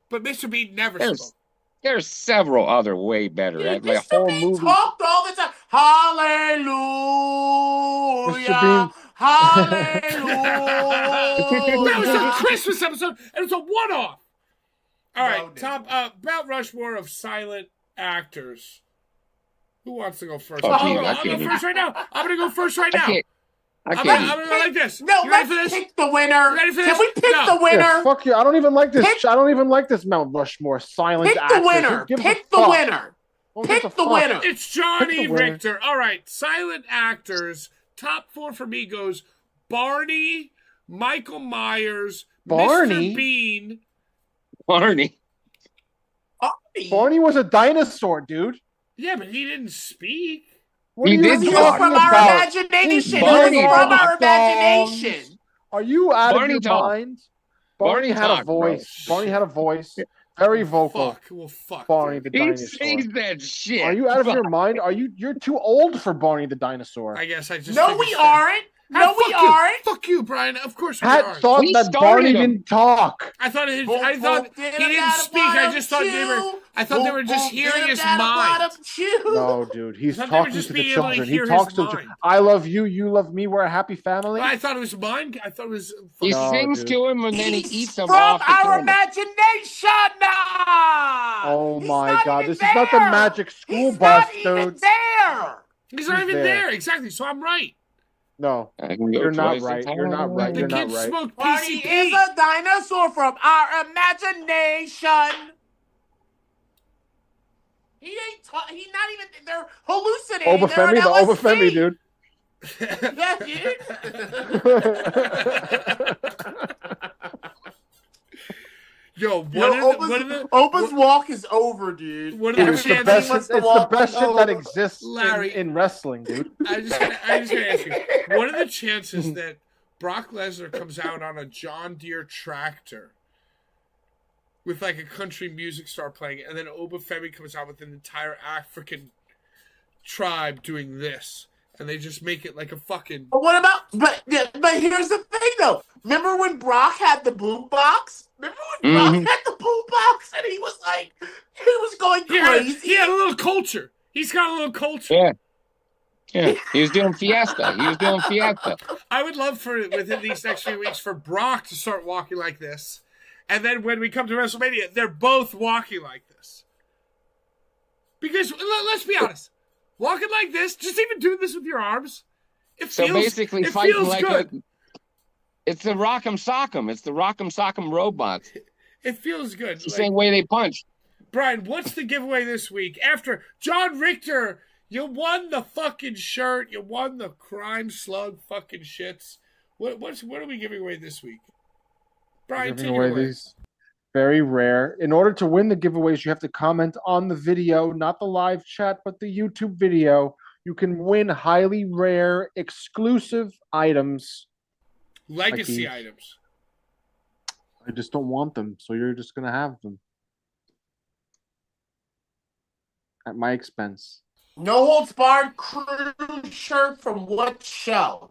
but Mr. Bean never spoke. There's several other way better. Dude, like Mr. Bean talked all the time. Hallelujah. Hallelujah. That was a Christmas episode, and it was a one-off. All right, top Mount Rushmore of silent actors. Who wants to go first? I'm going to go first right now. I'm going to go first right now. I'm going to go like this. No, let's pick the winner. Can we pick the winner? Yeah, fuck you. I don't even like this. I don't even like this Mount Rushmore silent actors. Pick the winner. Pick the winner. Pick the winner. It's Johnny Richter. All right, silent actors. Top four for me goes Barney, Michael Myers, Mr. Bean. Barney was a dinosaur, dude. Yeah, but he didn't speak. What he did from our imagination. From our imagination. Are you out of your mind? Barney had a voice. Barney had a voice. Very vocal. Fuck. Barney the dinosaur. He says that shit. Are you out of your mind? You're too old for Barney the dinosaur. I guess I just. No, we aren't. No, we aren't. Fuck you, Brian. Of course we Pat are. thought that Barney didn't talk. I thought he didn't speak. I just thought they were just hearing his mind. No, dude, he's talking to the children. He talks to the children. I love you. You love me. We're a happy family. I thought it was mine. I thought it was. He sings to him and then he eats them from off the our camera. imagination. Oh my God! This is not the Magic School Bus, dude. He's not even there. Exactly. So I'm right. No, you're not right. You're not right. You're not right. Barney is a dinosaur from our imagination. He ain't. He's not even. They're hallucinating. Obafemi, the Obafemi, dude. Yeah, dude. Yo, Oba's walk is over, dude. What are the chances? It's the best shit that exists in wrestling, dude. I just gotta ask you, what are the chances that Brock Lesnar comes out on a John Deere tractor with like a country music star playing, and then Obafemi comes out with an entire African tribe doing this, and they just make it like a fucking. But what about? But here's the thing, though. Remember when Brock had the boombox? Remember when Brock had the boombox and he was like, he was going crazy. He had a little culture. He's got a little culture. Yeah. He was doing Fiesta. I would love for within these next few weeks for Brock to start walking like this, and then when we come to WrestleMania, they're both walking like this. Because let's be honest, walking like this, just even doing this with your arms, it feels good. It's the Rock'em Sock'em. It's the Rock'em Sock'em robots. It feels good. It's the same way they punch. Brian, what's the giveaway this week? After John Richter, you won the fucking shirt. You won the Crime Slug fucking shits. What are we giving away this week? Brian, take it away. These very rare. In order to win the giveaways, you have to comment on the video, not the live chat, but the YouTube video. You can win highly rare, exclusive items. Legacy items. I just don't want them, so you're just gonna have them at my expense. No holds barred crew shirt from what show?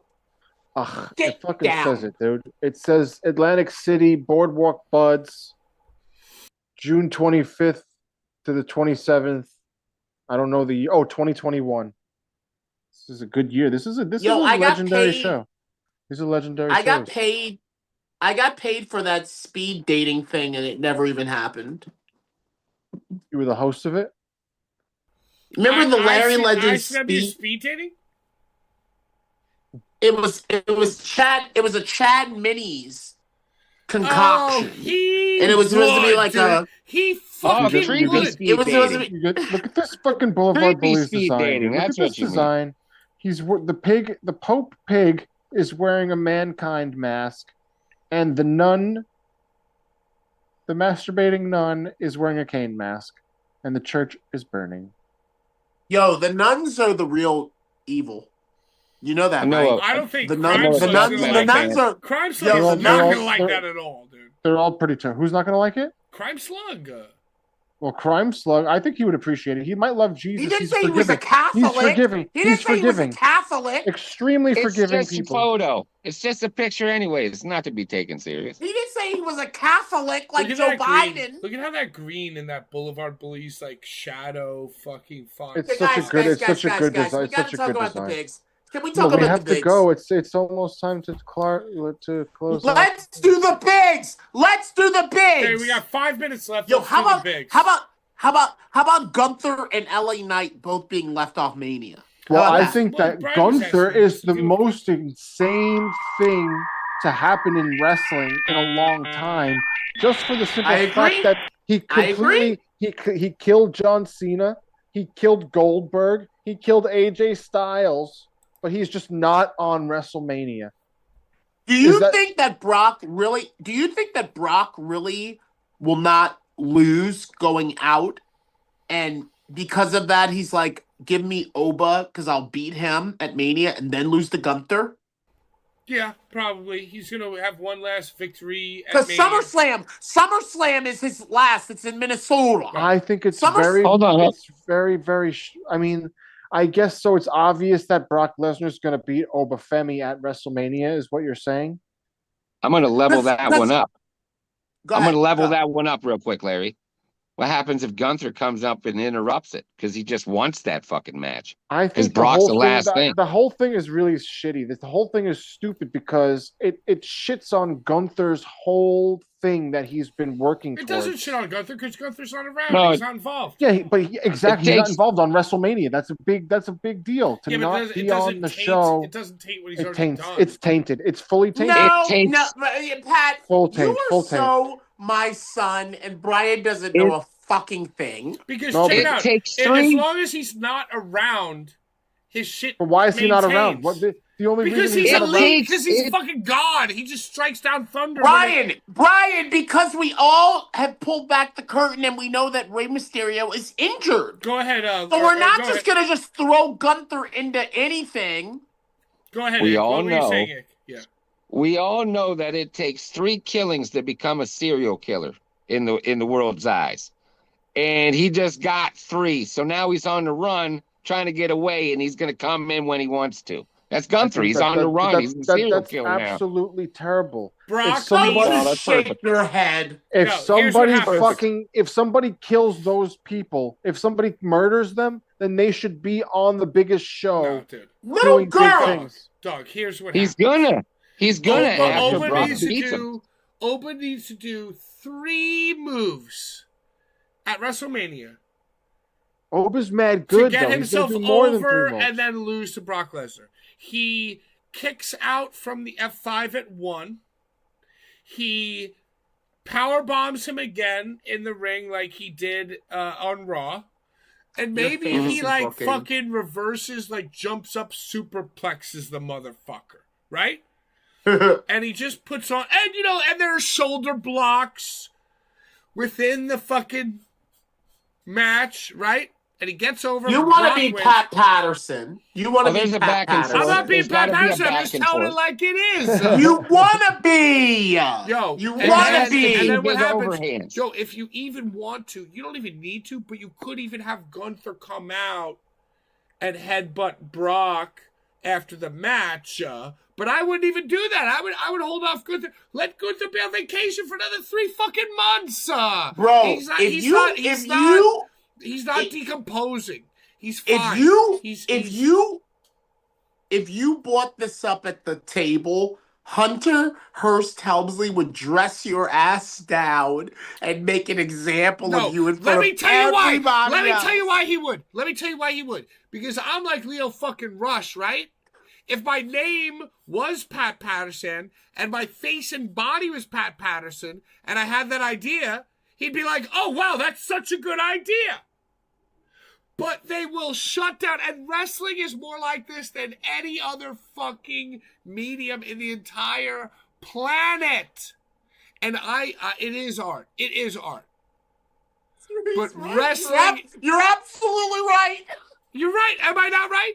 Ugh, Get it fucking down. says it, dude. It says Atlantic City Boardwalk Buds, June 25th to the 27th. I don't know 2021. This is a good year. This is a legendary show. These are legendary shows. I got paid for that speed dating thing, and it never even happened. You were the host of it? Remember the Larry Legend speed dating? It was Chad. It was a Chad Minis concoction, and it was supposed to be like he fucking would. It was supposed to be. Look at this fucking Blvd Bullies design. Dating. Look at this design. He's the Pope pig is wearing a mankind mask, and the nun, the masturbating nun, is wearing a cane mask, and the church is burning. Yo, the nuns are the real evil. You know that, right? I don't think the nuns are Crime Slug is not gonna like that at all, dude. They're all pretty tough. Who's not gonna like it? Crime Slug. Well, Crime Slug, I think he would appreciate it. He might love Jesus. He didn't say he was a Catholic. He's forgiving. He didn't say he was a Catholic. Extremely forgiving people. It's just a photo. It's just a picture anyway. It's not to be taken serious. He didn't say he was a Catholic like Joe Biden. Look at how that green in that Blvd Bullies like shadow fucking font. It's such a good design. We gotta talk about the pigs. Can we talk about the pigs? We have to go. It's almost time to close. Let's do the pigs. Let's do the pigs. Okay, we got 5 minutes left. Yo, how about Gunther and LA Knight both being left off Mania? Well, I think that Gunther is the most insane thing to happen in wrestling in a long time, just for the simple fact that he completely he killed John Cena, he killed Goldberg, he killed AJ Styles, but he's just not on WrestleMania. Do you think that Brock really will not lose going out, and because of that he's like, give me Oba because I'll beat him at Mania and then lose to Gunther? Yeah, probably. He's gonna have one last victory at because SummerSlam is his last. It's in Minnesota. I think it's It's very, very. I mean, I guess so. It's obvious that Brock Lesnar's going to beat Obafemi at WrestleMania, is what you're saying? I'm going to level that one up. I'm going to level that one up real quick, Larry. What happens if Gunther comes up and interrupts it because he just wants that fucking match? I think Brock's the last thing. The whole thing is really shitty. The whole thing is stupid because it shits on Gunther's whole thing that he's been working towards. It doesn't shit on Gunther because Gunther's not around. He's not involved. Yeah, exactly. He's not involved on WrestleMania. That's a big deal to not be on the show. It doesn't taint what he's already done. It's tainted. It's fully tainted. No, Pat. Full taint. You are so my son, and Brian doesn't know a fucking thing. Because check it out. As long as he's not around, his shit. But why is he not around? What the only reason he's not around? Because he's fucking God. He just strikes down thunder. Brian, because we all have pulled back the curtain and we know that Rey Mysterio is injured. Go ahead. So we're not just gonna just throw Gunther into anything. Go ahead. We all know. Yeah. We all know that it takes 3 killings to become a serial killer in the world's eyes. And he just got 3. So now he's on the run trying to get away, and he's going to come in when he wants to. That's Gunther. He's on the run. He's a serial killer now. That's absolutely terrible. Brock, shake your head. If somebody kills those people, if somebody murders them, then they should be on the biggest show. No, dude. Little girl. Dog, here's what he's gonna Oba needs to do 3 moves at WrestleMania. Oba's mad good to get himself over and then lose to Brock Lesnar. He kicks out from the F5 at 1. He power bombs him again in the ring like he did on Raw. And maybe he fucking reverses, jumps up, superplexes the motherfucker, right? And he just puts on, and there are shoulder blocks within the fucking match, right? And he gets over. You want to be Pat Patterson. You want to be Pat Patterson. I'm not being Pat Patterson. I'm just telling it like it is. You want to be. Yo, you want to be. And then what happens? Yo, if you even want to, you don't even need to, but you could even have Gunther come out and headbutt Brock after the match. But I wouldn't even do that. I would hold off Gunther. Let Gunther be on vacation for another 3 fucking months. Bro, he's not decomposing. He's fine. If you brought this up at the table, Hunter Hearst Helmsley would dress your ass down and make an example of you in front of everybody else. Let me tell you why he would. Because I'm like Leo fucking Rush, right? If my name was Pat Patterson and my face and body was Pat Patterson and I had that idea, he'd be like, oh, wow, that's such a good idea. But they will shut down. And wrestling is more like this than any other fucking medium in the entire planet. And it is art. It is art. But wrestling... You're absolutely right. You're right. Am I not right?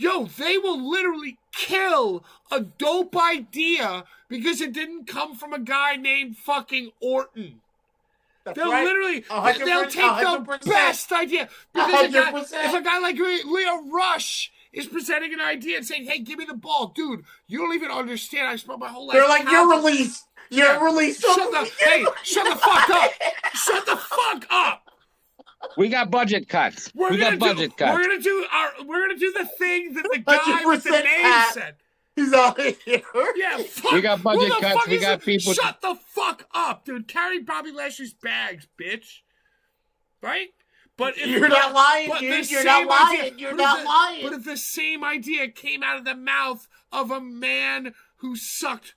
Yo, they will literally kill a dope idea because it didn't come from a guy named fucking Orton. They'll literally, they'll take the best idea. Because if a guy like Leo Rush is presenting an idea and saying, hey, give me the ball, dude, you don't even understand. I spent my whole life. They're like, you're released. You're released. Shut the fuck up. Shut the fuck up. We got budget cuts. We got budget cuts. We're gonna do the thing that the guy with the name said. He's out of here. Yeah, fuck. We got budget cuts. We got people. Shut the fuck up, dude. Carry Bobby Lashley's bags, bitch. Right? But if you're not lying, dude. You're not lying. You're not lying. But if the same idea came out of the mouth of a man who sucked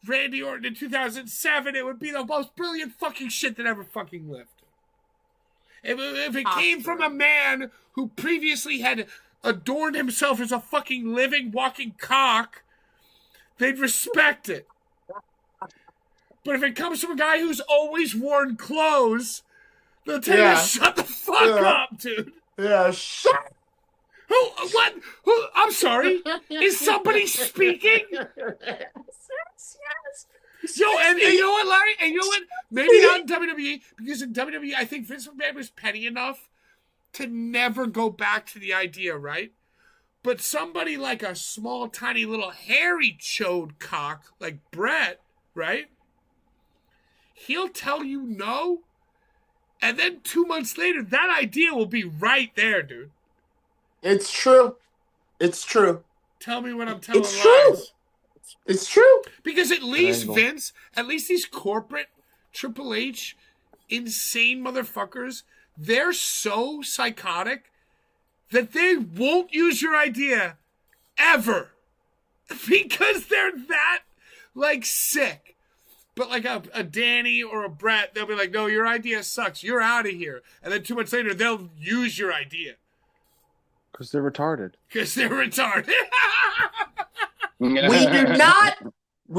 Randy Orton in 2007, it would be the most brilliant fucking shit that ever fucking lived. If it came from a man who previously had adorned himself as a fucking living, walking cock, they'd respect it. But if it comes from a guy who's always worn clothes, they'll tell you to shut the fuck up, dude. Yeah, shut. What? I'm sorry. Is somebody speaking? Yes. Yo, and you know what, Larry? And you know what? Maybe not in WWE, because in WWE, I think Vince McMahon was petty enough to never go back to the idea, right? But somebody like a small, tiny, little hairy chode cock like Brett, right? He'll tell you no, and then 2 months later, that idea will be right there, dude. It's true. It's true. Tell me when I'm telling lies. True. It's true. Because at least Vince, at least these corporate Triple H insane motherfuckers, they're so psychotic that they won't use your idea ever. Because they're that, like, sick. But like a Danny or a Brett, they'll be like, no, your idea sucks. You're out of here. And then 2 months later, they'll use your idea. Because they're retarded. Because they're retarded. We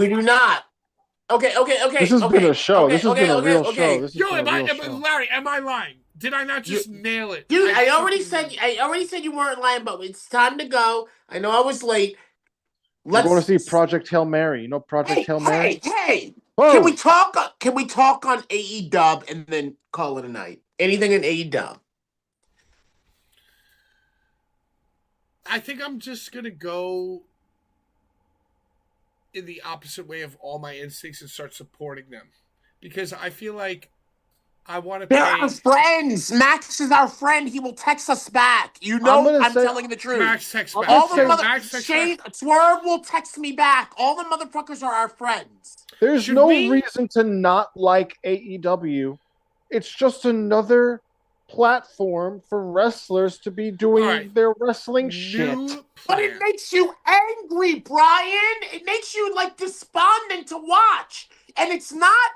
do not. Okay. This has been a show. This has been a real show. Yo, Larry, am I lying? Did I not just nail it? Dude, I already said you weren't lying, but it's time to go. I know I was late. We're going to see Project Hail Mary. You know Project Hail Mary? Hey. Whoa. Can we talk on AEW and then call it a night? Anything in AEW? I think I'm just going to go in the opposite way of all my instincts and start supporting them. Because I feel like I want to They're our friends. Max is our friend. He will text us back. You know I'm telling the truth. Max texts back. Shane Swerve will text me back. All the motherfuckers are our friends. There's no reason to not like AEW. It's just another platform for wrestlers to be doing their wrestling shit. But it makes you angry, Brian. It makes you like despondent to watch. And it's not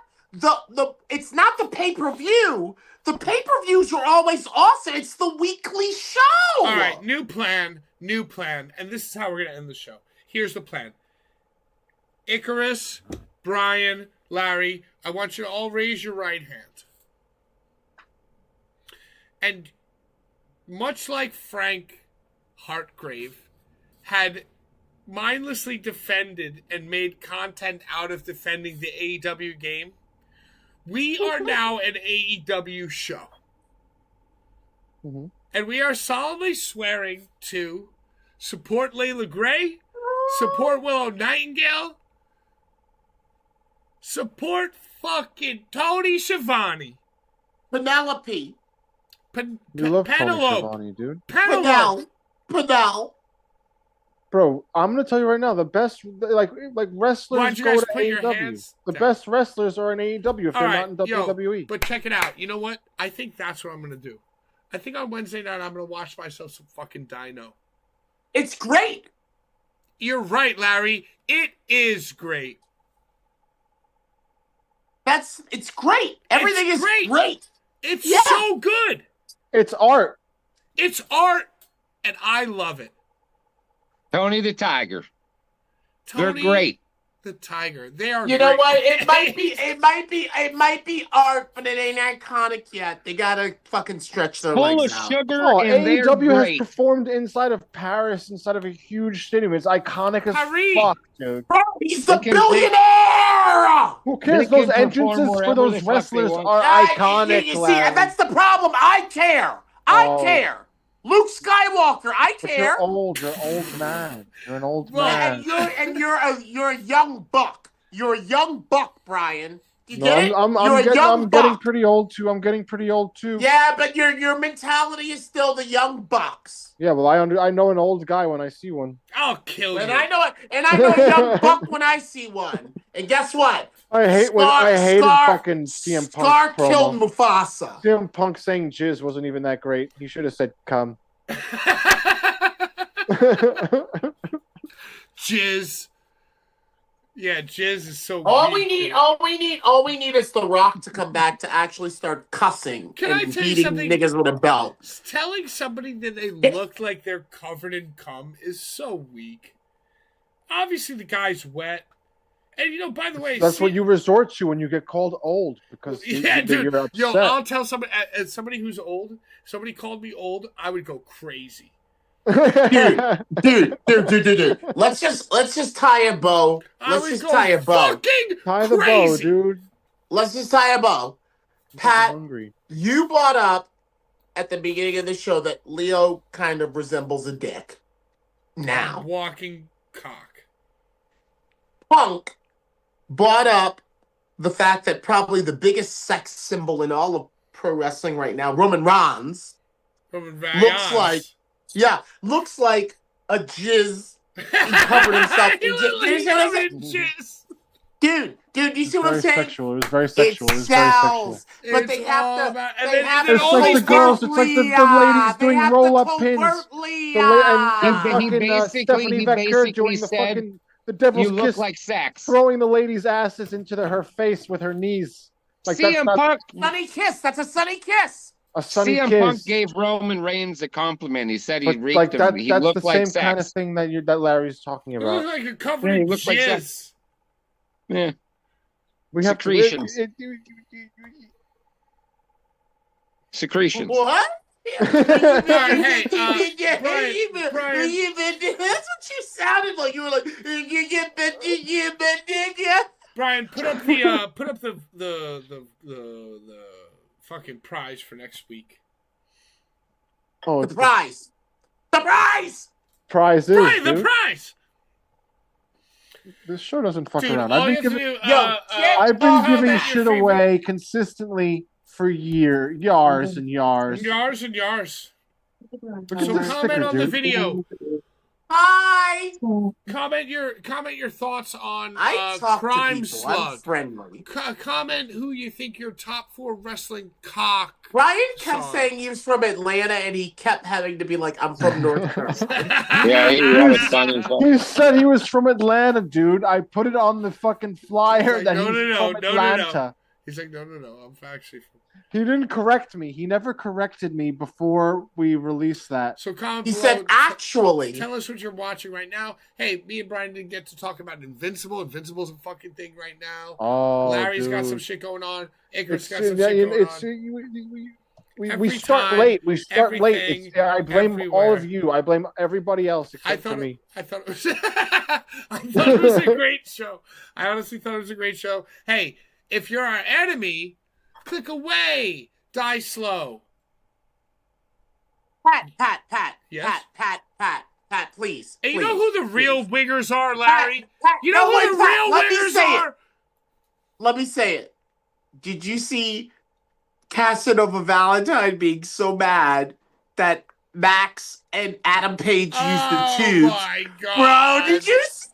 it's not the pay-per-view. The pay-per-views are always awesome. It's the weekly show. All right, new plan. And this is how we're going to end the show. Here's the plan. Icarus, Brian, Larry, I want you to all raise your right hand. And much like Frank Hartgrave had mindlessly defended and made content out of defending the AEW game, we are now an AEW show. Mm-hmm. And we are solemnly swearing to support Layla Gray, support Willow Nightingale, support fucking Tony Schiavone. Penelope. You love Tony Penelope. Schiavone, dude. Penelope. Pedal. Bro, I'm gonna tell you right now, the best like wrestlers Why'd you go guys to put your AEW. hands The down? best wrestlers are in AEW if All they're right, not in WWE. But check it out. You know what? I think that's what I'm going to do. I think on Wednesday night, I'm going to watch myself some fucking Dino. It's great. You're right, Larry. It is great. It's great. Everything is great. It's Yeah. so good. It's art. It's art, and I love it. Tony the Tiger. They're Tony great. the Tiger. They are You great. know what? It might be art, but it ain't iconic yet. They gotta fucking stretch their Full legs of out. sugar Oh, and they're AEW has great. performed inside of Paris, inside of a huge stadium. It's iconic as Paris. fuck, dude. Bro, he's the They can- billionaire! Who cares? They Those can perform entrances for wherever those the fuck wrestlers they want. are iconic, You see, Larry. that's the problem. I care. I Oh. care. Luke Skywalker, I But care. you're old. You're an old man. You're an old Well, man. And you're a young buck. You're a young buck, Brian. You No, get it? I'm You're a young getting buck. pretty old too. I'm getting pretty old too. Yeah, but your mentality is still the young bucks. Yeah, well, I know an old guy when I see one. I'll kill And you. I know a young buck when I see one. And guess what? I hated fucking CM Punk Scar killed promo. Mufasa. CM Punk saying jizz wasn't even that great. He should have said come. Jizz. Yeah, Jizz is so All weak. we need is The Rock to come back to actually start cussing Can I and tell you beating something? niggas with a belt. Telling somebody that they look like they're covered in cum is so weak. Obviously, the guy's wet. And, you know, by the way... That's what you resort to when you get called old. Because Yeah, dude. you're upset. Yo, I'll tell somebody... As somebody who's old, somebody called me old, I would go crazy. Dude. Let's just tie a bow. Let's just tie a bow. Fucking Tie the bow, crazy. dude. Let's just tie a bow. Pat, I'm hungry. you brought up at the beginning of the show that Leo kind of resembles a dick. Now, Walking cock. Punk brought up the fact that probably the biggest sex symbol in all of pro wrestling right now, Roman Reigns, looks like a jizz. He covered himself in jizz. Dude, you see what I'm saying? Sexual. It was very sexual. It was very sexual. Sells, but It's they have all to. about- They have to It's like the girls. It's like the ladies doing roll-up pins. Stephanie Becker doing the said, fucking the devil's "You look kiss, like sex." throwing the ladies' asses into her face with her knees. Like CM Punk. Sunny kiss. That's a sunny kiss. A sunny CM kiss. Punk gave Roman Reigns a compliment. He said he But, reeked like him. that, He that's looked the like same sex. kind of thing that Larry's talking You about. look like you're covered Yeah, in you look like jizz. Yeah. We have Secretions. To, Secretions. What? Brian, That's what you sounded like. You were like, Brian, put up the fucking prize for next week. oh, the prize. The prize. prizes. Brian, the Dude. prize. This show doesn't fuck Dude, around. all I've you been have to giving, do, I've been comment giving your shit favorite- away consistently for yars and yars. Yars and yars. Look at So this comment sticker, on the dude. video. Hi. Comment your thoughts on I talk Crime to people. I'm Slug. friendly. Comment who you think your top 4 wrestling cock. Ryan kept Sorry. saying he was from Atlanta, and he kept having to be like, "I'm from North Carolina." Yeah, he had a funny phone. He said he was from Atlanta, dude. I put it on the fucking flyer He's like, that no, he's no, from no, no, no. Atlanta. He's like, no, I'm actually from. He didn't correct me. He never corrected me before we released that. So comment He below. said, "Actually." Tell us what you're watching right now. Hey, me and Brian didn't get to talk about Invincible. Invincible's a fucking thing right now. Oh, Larry's dude. got some shit going on. Icarus It's, got some yeah, shit going it's, on. we Every start time, late. We start late. everything, It's, I blame all everywhere. of you. I blame everybody else except for me. I thought it was I thought it was a great show. I honestly thought it was a great show. Hey, if you're our enemy, click away. Die slow. Yes? Pat, please. And you please, know who the real please. wingers are, Larry? Pat, you know no, who wait, the Pat, real let me wingers say are? it. Let me say it. Did you see Casanova Valentine being so mad that Max and Adam Page used the tubes? Oh my God. Bro, did you see?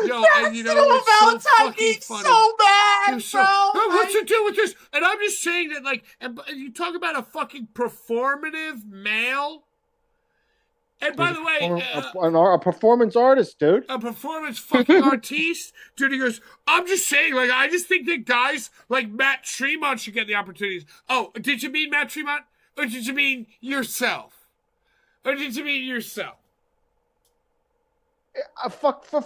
Yo, and you know Casanova what's so Valentine fucking being funny? so mad, You're so, bro. oh, what's to do with this? And I'm just saying that, like, and you talk about a fucking performative male. And by the way, a performance artist, dude. A performance fucking artiste? Dude, he goes, I'm just saying, like, I just think that guys like Matt Tremont should get the opportunities. Oh, did you mean Matt Tremont? Or did you mean yourself?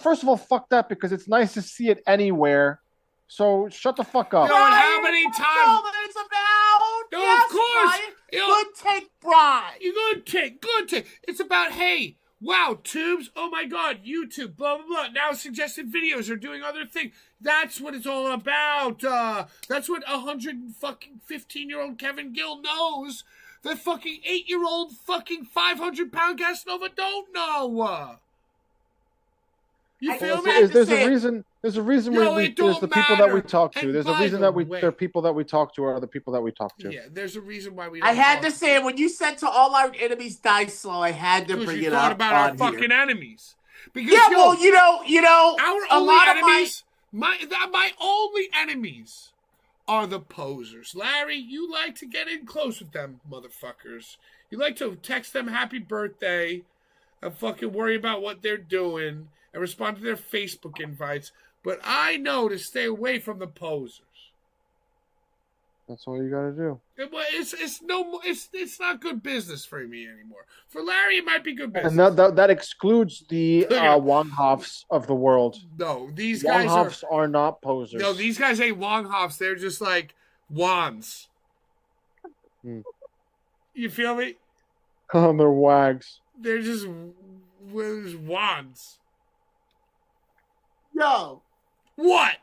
First of all, fuck that, because it's nice to see it anywhere. So shut the fuck up. Yo, and how many times? That it's about. No, yes, of course. Brian. Good take, Brian. Good take. It's about, hey, wow, tubes. Oh my God, YouTube, blah, blah, blah. Now suggested videos are doing other things. That's what it's all about. That's what 115-year-old Kevin Gill knows. The fucking 8-year-old fucking 500-pound Casanova don't know. You feel me? There's a reason. There's a reason Yo, there's the people that we talk to. And There's a reason that there are people that we talk to are the people that we talk to. Yeah, there's a reason why we. I had to say it when you said to all our enemies die slow. I had to bring it up. About our fucking enemies. Because yeah, well, you know, our a only lot enemies. My only enemies are the posers. Larry, you like to get in close with them, motherfuckers. You like to text them happy birthday, and fucking worry about what they're doing, and respond to their Facebook invites. But I know to stay away from the posers. That's all you gotta do. It's not good business for me anymore. For Larry, it might be good business. And that excludes the Wang Hofs of the world. No, these guys are not posers. No, these guys ain't Wang Hofs. They're just like wands. You feel me? They're wags. They're just wands. Yo. What?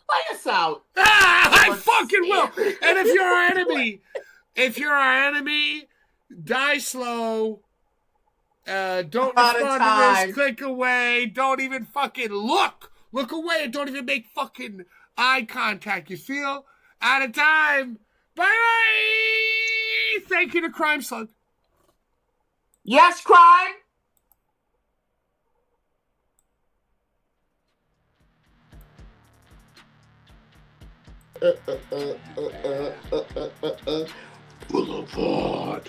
Play us out. I fucking will. And if you're our enemy, die slow. Don't respond to this. Click away. Don't even fucking look. Look away and don't even make fucking eye contact. You feel? Out of time. Bye. Thank you to Crime Slug. Yes, crime. Boulevard. Boulevard.